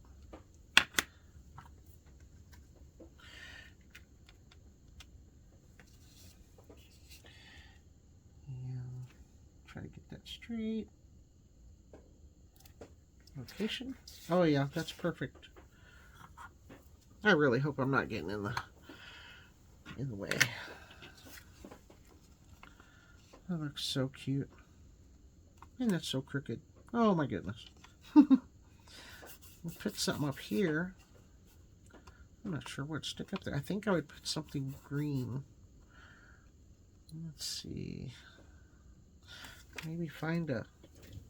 And try to get that straight. Location. Oh yeah, that's perfect. I really hope I'm not getting in the way. That looks so cute. And that's so crooked. Oh my goodness. We'll put something up here. I'm not sure what to stick up there. I think I would put something green. Let's see. Maybe find a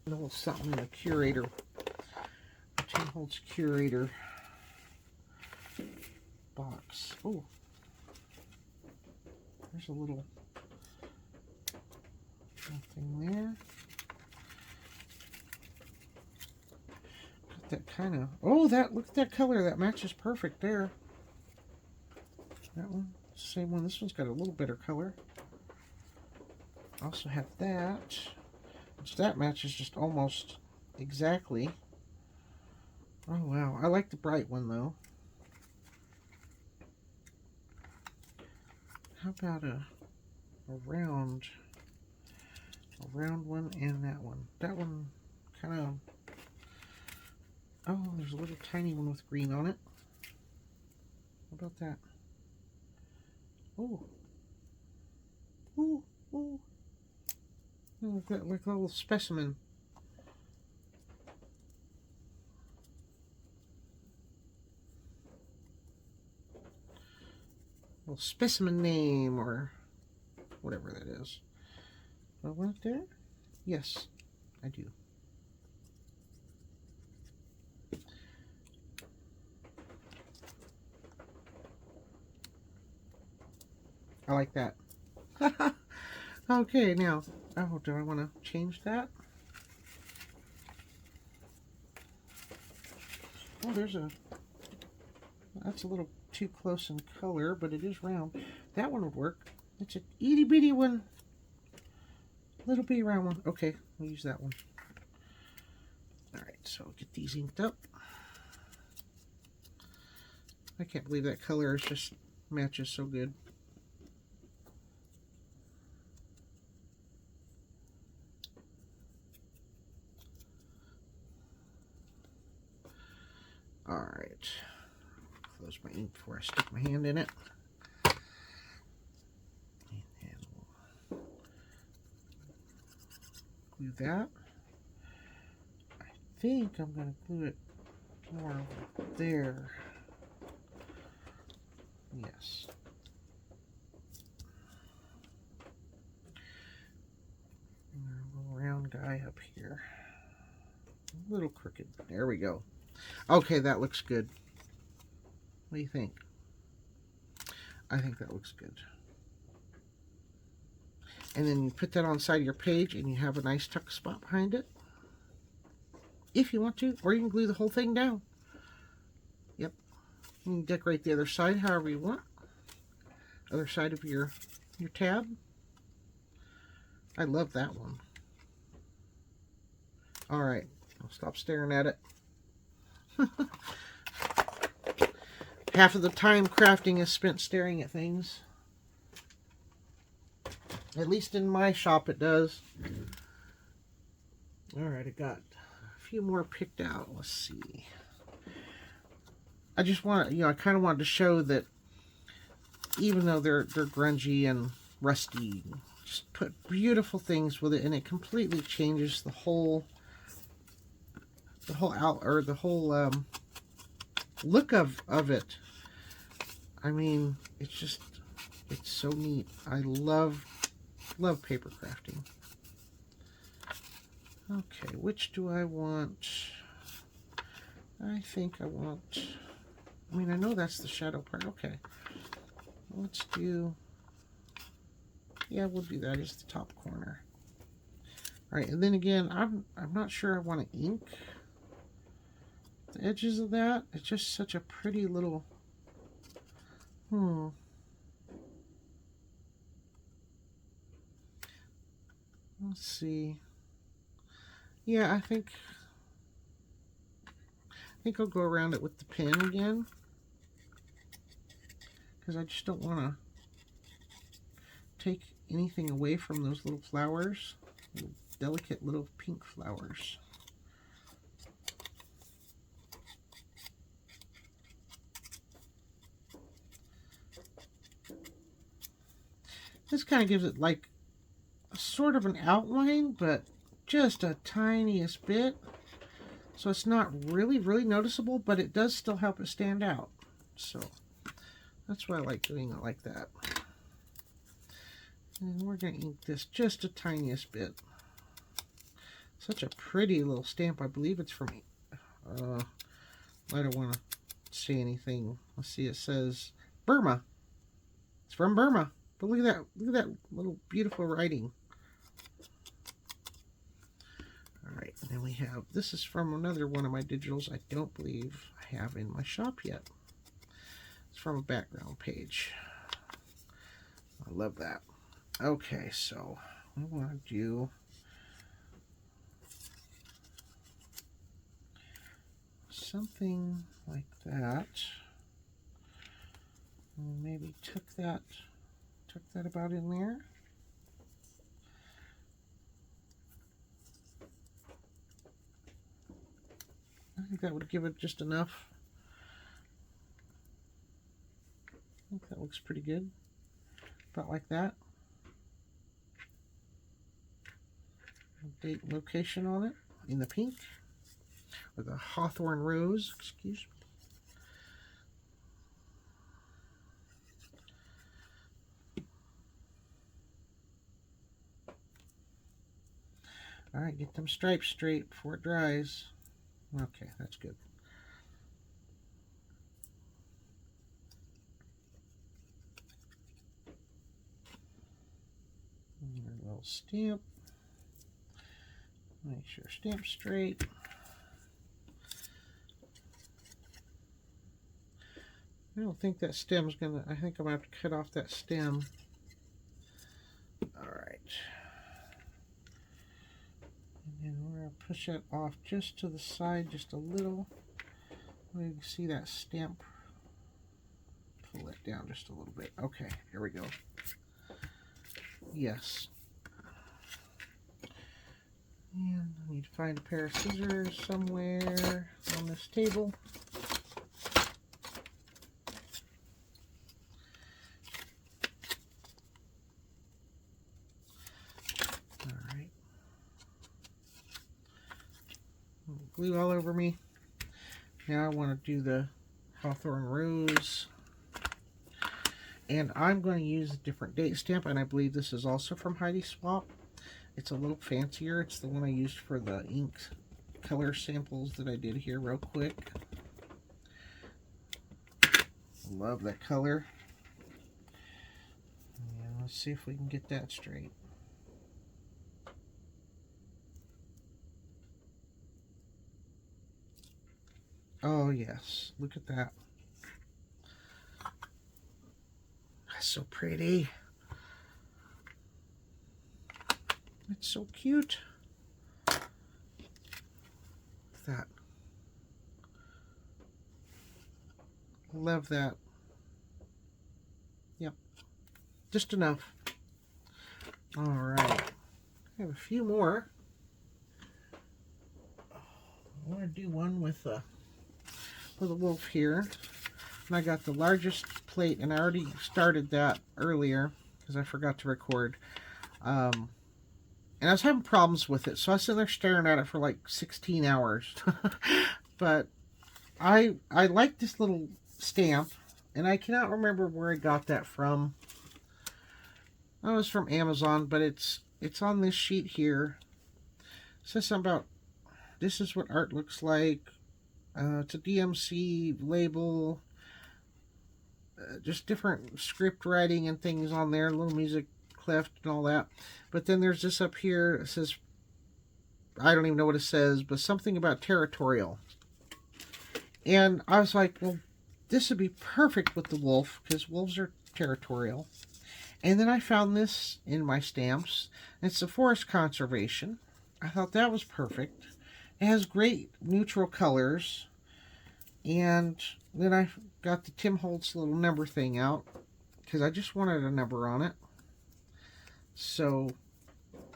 little something in the curator. Tim Holtz curator box. Oh, there's a little thing there. That kind of, oh, that, look at that color, that matches perfect there. That one, same one. This one's got a little better color. Also have that, which that matches just almost exactly. Oh wow, I like the bright one though. How about a round one and that one? That one kind of Oh, there's a little tiny one with green on it. How about that? Oh. Ooh, ooh. Oh, like a little specimen. Little specimen name or whatever that is. Do I want it there? Yes, I do. I like that. Okay, now, oh, do I want to change that? Oh, that's a little too close in color, but it is round. That one would work. It's an itty bitty one. Little bitty round one. Okay, we'll use that one. Alright, so I'll get these inked up. I can't believe that color is just matches so good. Alright. Close my ink before I stick my hand in it. And we'll glue that. I think I'm going to glue it more over there. Yes. And a little round guy up here. A little crooked. There we go. Okay, that looks good. What do you think? I think that looks good. And then you put that on the side of your page and you have a nice tuck spot behind it. If you want to, or you can glue the whole thing down. Yep. You can decorate the other side however you want. Other side of your tab. I love that one. Alright, I'll stop staring at it. Half of the time crafting is spent staring at things. At least in my shop it does. Alright, I got a few more picked out. Let's see. I just want, I kind of wanted to show that even though they're grungy and rusty, just put beautiful things with it, and it completely changes the whole look of it. I mean, it's so neat. I love paper crafting. Okay, which do I want? I think I want, I mean, I know that's the shadow part. Okay, let's do, yeah, we'll do that as the top corner. All right, and then again, I'm not sure I want to ink the edges of that. It's just such a pretty little, let's see. Yeah, I think I'll go around it with the pen again, because I just don't want to take anything away from those little flowers, little delicate little pink flowers. This kind of gives it like a sort of an outline, but just a tiniest bit. So it's not really noticeable, but it does still help it stand out. So that's why I like doing it like that. And we're going to ink this just a tiniest bit. Such a pretty little stamp. I believe it's from, I don't want to say anything. Let's see, it says Burma. It's from Burma. But look at that little beautiful writing. Alright, and then we have, this is from another one of my digitals I don't believe I have in my shop yet. It's from a background page. I love that. Okay, so I want to do something like that. And maybe tuck that about in there. I think that would give it just enough. I think that looks pretty good. About like that. Date and location on it in the pink with a hawthorn rose. Excuse me. All right, get them stripes straight before it dries. Okay, that's good. And a little stamp. Make sure stamp straight. I don't think that stem's gonna, I think I'm gonna have to cut off that stem. All right. And we're gonna push it off just to the side, just a little. You can see that stamp. Pull it down just a little bit. Okay, here we go. Yes. And I need to find a pair of scissors somewhere on this table. Alright. Glue all over me. Now I want to do the hawthorn rose. And I'm going to use a different date stamp, and I believe this is also from Heidi Swap. It's a little fancier. It's the one I used for the ink color samples that I did here real quick. Love that color. And let's see if we can get that straight. Oh yes, look at that. That's so pretty. It's so cute. That. Love that. Yep. Just enough. All right. I have a few more. I want to do one with a wolf here. And I got the largest plate, and I already started that earlier because I forgot to record. And I was having problems with it, so I was sitting there staring at it for like 16 hours. But I like this little stamp, and I cannot remember where I got that from. It was from Amazon, but it's on this sheet here. It says something about, this is what art looks like. It's a DMC label. Just different script writing and things on there. A little music cleft and all that. But then there's this up here. It says, I don't even know what it says, but something about territorial. And I was like, well, this would be perfect with the wolf, because wolves are territorial. And then I found this in my stamps. It's a forest conservation. I thought that was perfect. It has great neutral colors. And then I got the Tim Holtz little number thing out, because I just wanted a number on it. So,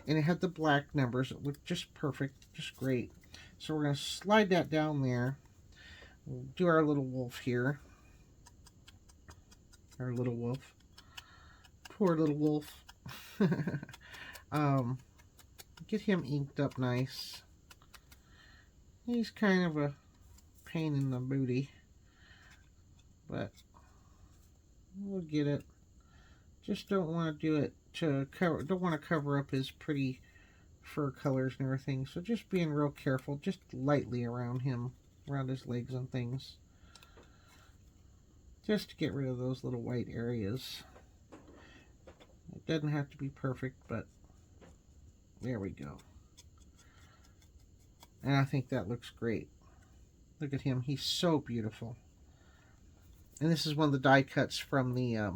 and it had the black numbers. It looked just perfect, just great. So we're going to slide that down there. We'll do our little wolf here. Our little wolf. Poor little wolf. Get him inked up nice. He's kind of a pain in the booty, but we'll get it. Just don't want to do it to cover, don't want to cover up his pretty fur colors and everything, so just being real careful, just lightly around him, around his legs and things, just to get rid of those little white areas. It doesn't have to be perfect, but there we go. And I think that looks great. Look at him, he's so beautiful. And this is one of the die cuts from the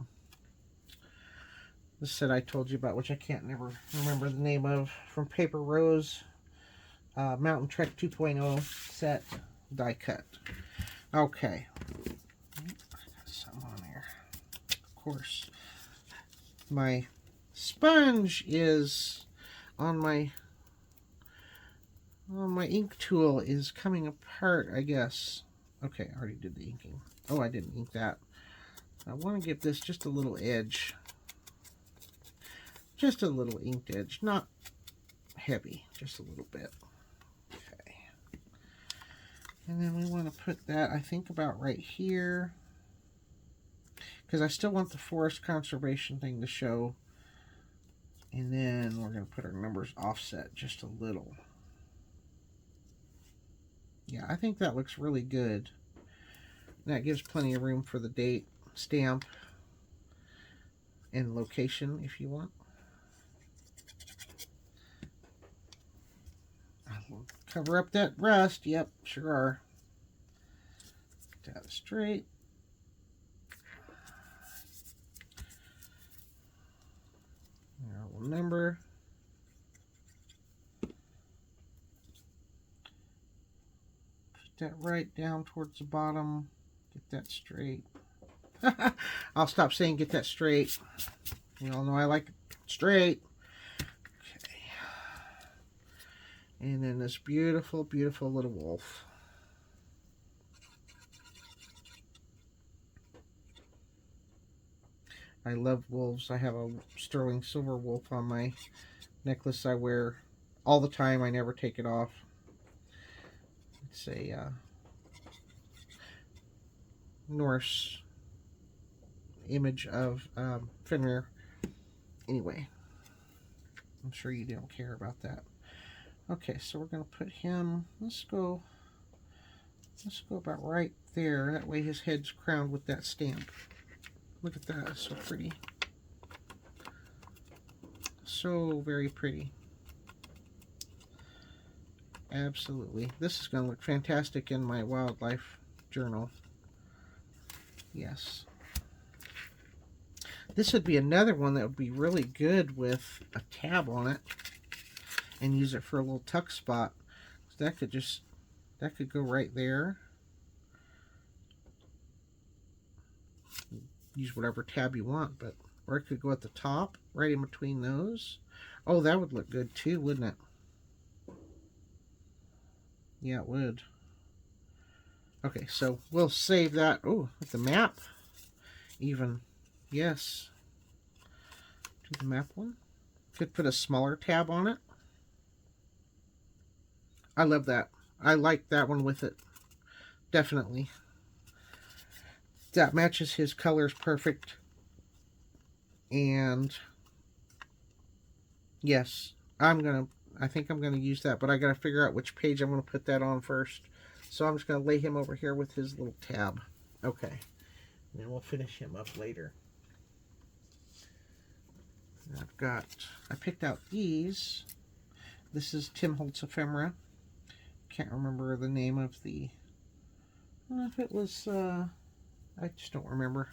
set I told you about, which I can't never remember the name of, from Paper Rose, Mountain Trek 2.0 set die cut. Okay. I got some on there. Of course. My sponge is on my Oh, my ink tool is coming apart, I guess. Okay, I already did the inking. Oh, I didn't ink that. I want to give this just a little edge. Just a little inked edge. Not heavy, just a little bit. Okay. And then we want to put that, I think, about right here. Because I still want the forest conservation thing to show. And then we're going to put our numbers offset just a little. Yeah, I think that looks really good. That gives plenty of room for the date, stamp, and location if you want. I'll cover up that rust. Yep, sure are. Get that straight. Our number. That right down towards the bottom. Get that straight. I'll stop saying get that straight. You all know I like it straight. Okay. And then this beautiful, beautiful little wolf. I love wolves. I have a sterling silver wolf on my necklace I wear all the time. I never take it off. It's a Norse image of Fenrir. Anyway, I'm sure you don't care about that. Okay, so we're going to put him, let's go about right there. That way his head's crowned with that stamp. Look at that, it's so pretty. So very pretty. Absolutely. This is going to look fantastic in my wildlife journal. Yes. This would be another one that would be really good with a tab on it and use it for a little tuck spot. So that could go right there. Use whatever tab you want, but or it could go at the top, right in between those. Oh, that would look good too, wouldn't it? Yeah, it would. Okay, so we'll save that. Oh, with the map. Even. Yes. Do the map one. Could put a smaller tab on it. I love that. I like that one with it. Definitely. That matches his colors perfect. And yes, I think I'm gonna use that, but I gotta figure out which page I'm gonna put that on first. So I'm just gonna lay him over here with his little tab. Okay. And then we'll finish him up later. I picked out these. This is Tim Holtz ephemera. Can't remember the name of the, I don't know if it was, I just don't remember.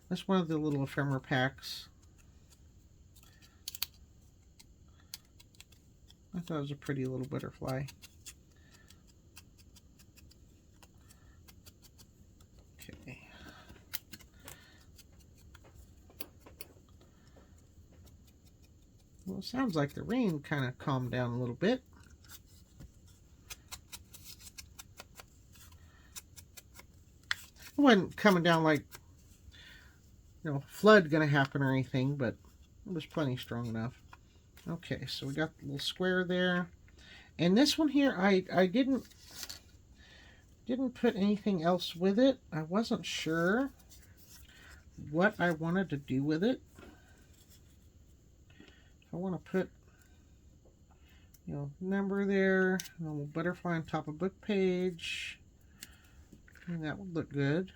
That's one of the little ephemera packs. I thought it was a pretty little butterfly. Okay. Well, it sounds like the rain kind of calmed down a little bit. It wasn't coming down like, flood gonna happen or anything, but it was plenty strong enough. Okay, so we got the little square there. And this one here, I didn't put anything else with it. I wasn't sure what I wanted to do with it. I want to put, number there, and a little butterfly on top of book page. And that would look good.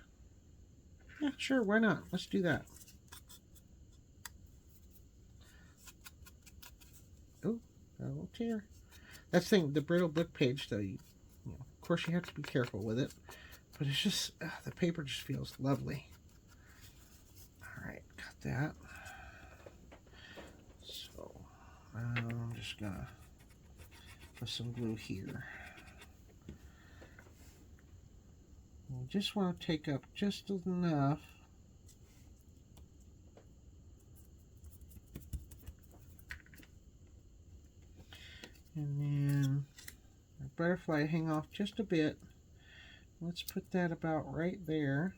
Yeah, sure, why not? Let's do that. Oh, got a little tear. That's the brittle book page, though. Of course, you have to be careful with it. But it's just, the paper just feels lovely. Alright, got that. So, I'm just going to put some glue here. We just want to take up just enough. And then butterfly hang off just a bit. Let's put that about right there.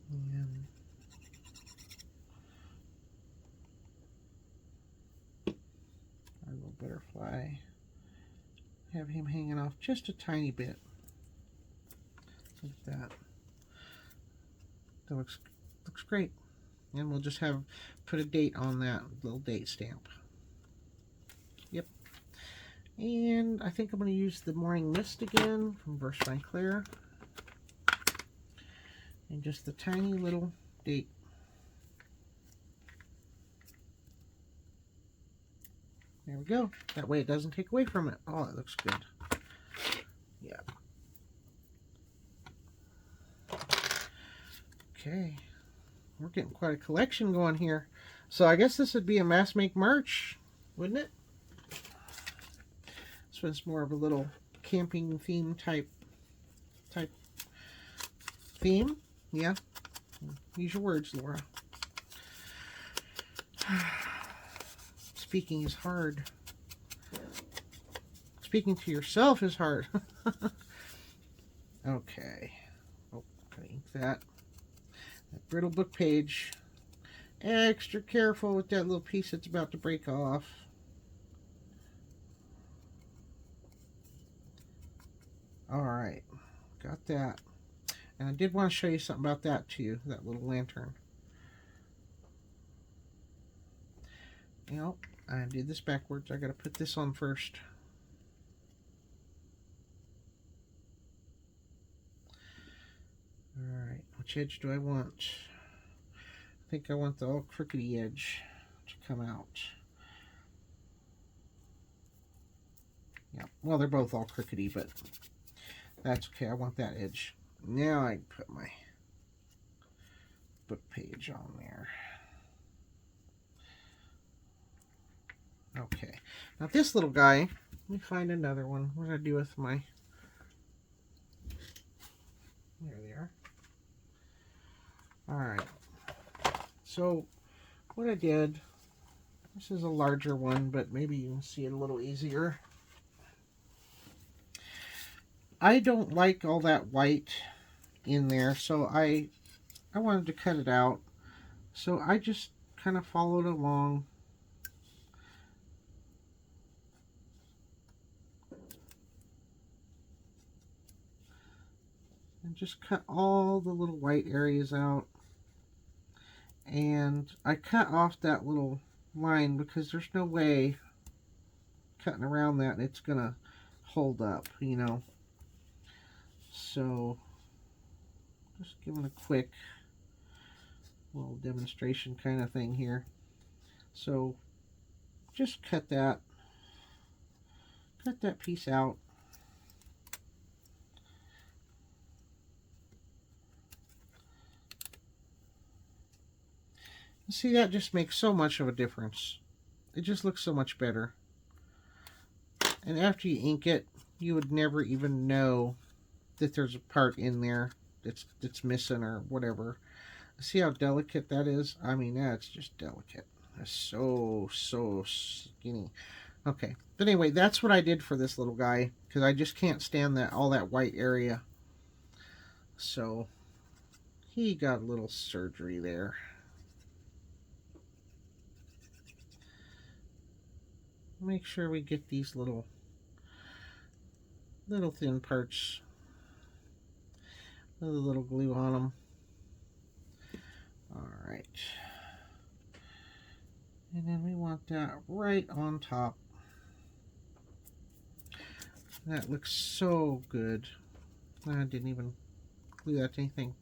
And our little butterfly, have him hanging off just a tiny bit. Like that. That looks great. And we'll just put a date on that little date stamp. Yep. And I think I'm going to use the Morning Mist again from Verse by Claire. And just the tiny little date. There we go. That way it doesn't take away from it. Oh, it looks good. Yeah. Okay. We're getting quite a collection going here. So I guess this would be a Mass Make March, wouldn't it? This one's more of a little camping theme type theme. Yeah. Use your words, Laura. Speaking is hard. Speaking to yourself is hard. Okay. Oh, gotta ink that. That brittle book page. Extra careful with that little piece that's about to break off. Alright. Got that. And I did want to show you something about that too. That little lantern. You know, I did this backwards. I gotta put this on first. Alright, which edge do I want? I think I want the all crookedy edge to come out. Yeah, well, they're both all crookedy, but that's okay. I want that edge. Now I can put my book page on there. Okay, now this little guy, let me find another one. What did I do with my... There they are. Alright, so what I did, this is a larger one, but maybe you can see it a little easier. I don't like all that white in there, so I wanted to cut it out. So I just kind of followed along. And just cut all the little white areas out. And I cut off that little line because there's no way cutting around that it's gonna hold up, you know. So just giving a quick little demonstration kind of thing here. So just cut that piece out. See, that just makes so much of a difference. It just looks so much better. And after you ink it, you would never even know that there's a part in there that's missing or whatever. See how delicate that is? I mean, that's just delicate. That's so skinny. Okay, but anyway, that's what I did for this little guy, because I just can't stand all that white area. So he got a little surgery there. Make sure we get these little thin parts with a little glue on them. Alright. And then we want that right on top. That looks so good. I didn't even glue that to anything.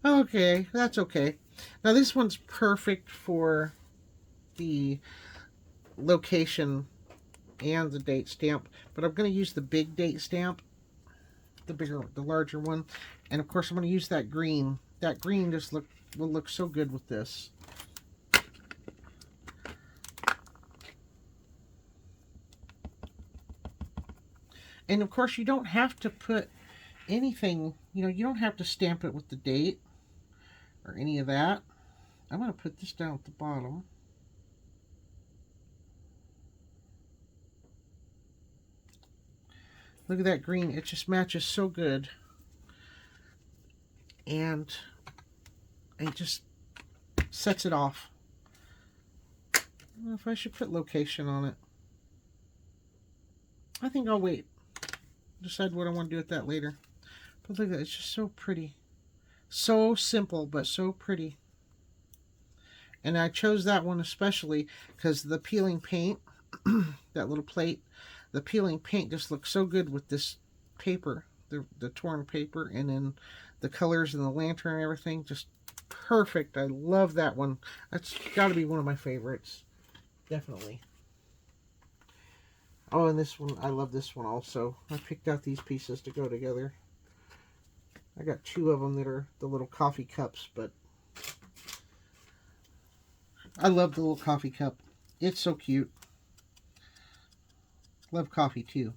Okay, that's okay. Now this one's perfect for the location and the date stamp, but I'm going to use the big date stamp, the larger one, and of course I'm going to use that green. That green just will look so good with this. And of course, you don't have to put anything, you don't have to stamp it with the date or any of that. I'm going to put this down at the bottom. Look at that green. It just matches so good. And it just sets it off. I don't know if I should put location on it. I think I'll wait. Decide what I want to do with that later. But look at that. It's just so pretty. So simple, but so pretty. And I chose that one especially because the peeling paint, that little plate, the peeling paint just looks so good with this paper, the torn paper, and then the colors and the lantern and everything. Just perfect. I love that one. That's got to be one of my favorites. Definitely. Oh, and this one, I love this one also. I picked out these pieces to go together. I got 2 of them that are the little coffee cups, but I love the little coffee cup. It's so cute. Love coffee too.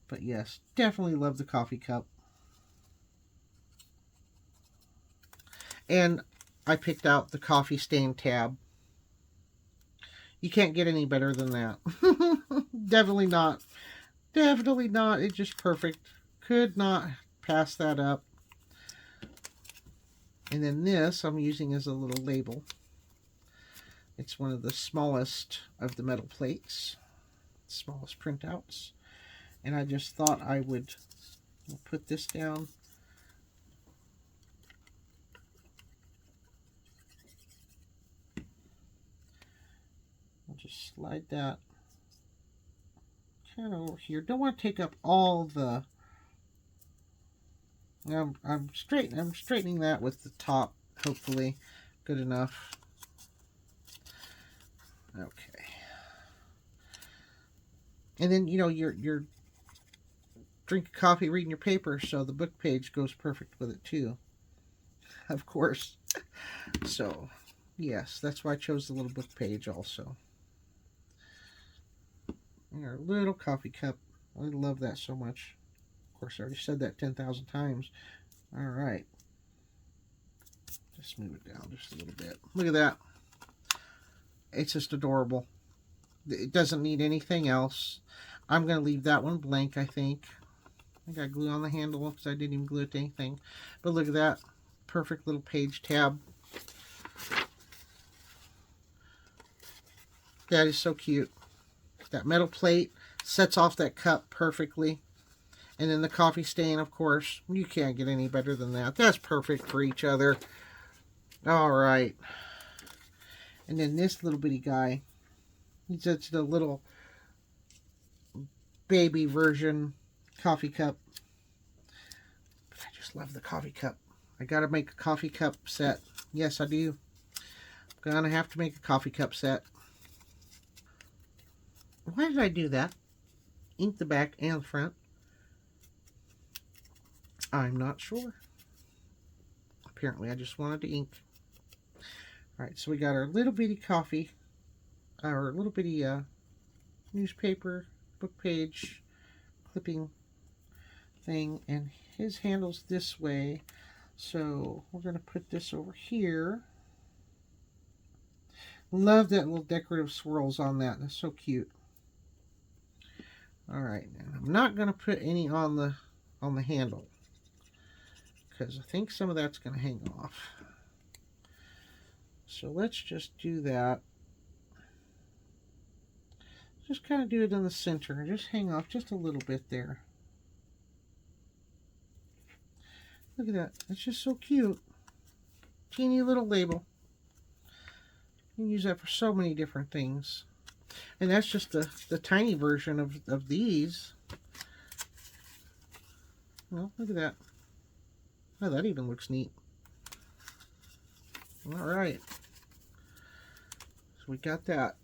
But yes, definitely love the coffee cup. And I picked out the coffee stain tab. You can't get any better than that. Definitely not. Definitely not. It's just perfect. Could not pass that up. And then this I'm using as a little label. It's one of the smallest of the metal plates. Smallest printouts. And I just thought I would put this down. I'll just slide that kind of over here. Don't want to take up all the... I'm straightening that with the top, hopefully. Good enough. Okay. And then, you're drinking coffee, reading your paper, so the book page goes perfect with it too. Of course. So, yes, that's why I chose the little book page also. And our little coffee cup. I love that so much. Of course, I already said that 10,000 times. All right. Just move it down just a little bit. Look at that. It's just adorable. It doesn't need anything else. I'm going to leave that one blank, I think. I got glue on the handle because I didn't even glue it to anything. But look at that. Perfect little page tab. That is so cute. That metal plate sets off that cup perfectly. And then the coffee stain, of course. You can't get any better than that. That's perfect for each other. All right. And then this little bitty guy. He's just a little baby version coffee cup. I just love the coffee cup. I gotta make a coffee cup set. Yes, I do. I'm gonna have to make a coffee cup set. Why did I do that? Ink the back and the front. I'm not sure. Apparently, I just wanted to ink. Alright, so we got our little bitty coffee, our little bitty newspaper, book page, clipping thing, and his handle's this way. So we're going to put this over here. Love that little decorative swirls on that. That's so cute. Alright, I'm not going to put any on the handle, because I think some of that's going to hang off. So let's just do that. Just kind of do it in the center. Just hang off just a little bit there. Look at that. It's just so cute. Teeny little label. You can use that for so many different things. And that's just the tiny version of these. Well, look at that. Oh, that even looks neat. Alright. So we got that.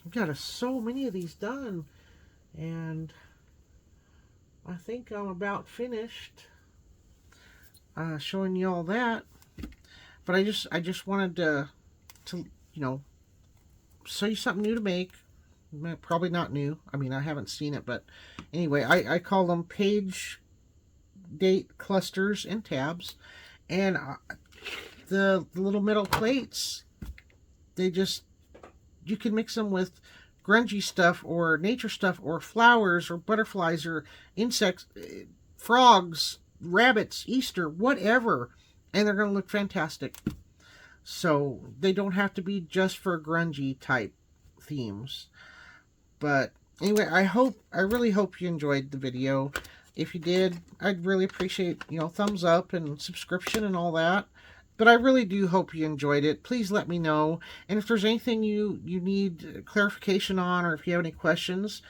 We've got so many of these done. And I think I'm about finished showing you all that. But I just wanted to show you something new to make. Probably not new. I mean, I haven't seen it, but anyway, I call them page date clusters and tabs. And the little metal plates, you can mix them with grungy stuff or nature stuff or flowers or butterflies or insects, frogs, rabbits, Easter, whatever, and they're going to look fantastic. So they don't have to be just for grungy type themes. But anyway, I really hope you enjoyed the video. If you did, I'd really appreciate, thumbs up and subscription and all that. But I really do hope you enjoyed it. Please let me know. And if there's anything you need clarification on, or if you have any questions,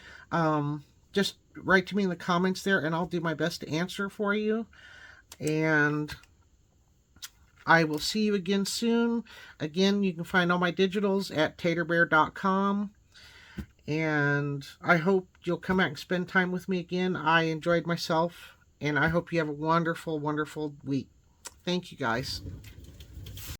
just write to me in the comments there, and I'll do my best to answer for you. And I will see you again soon. Again, you can find all my digitals at taterbear.com. And I hope you'll come out and spend time with me again. I enjoyed myself, and I hope you have a wonderful, wonderful week. Thank you, guys.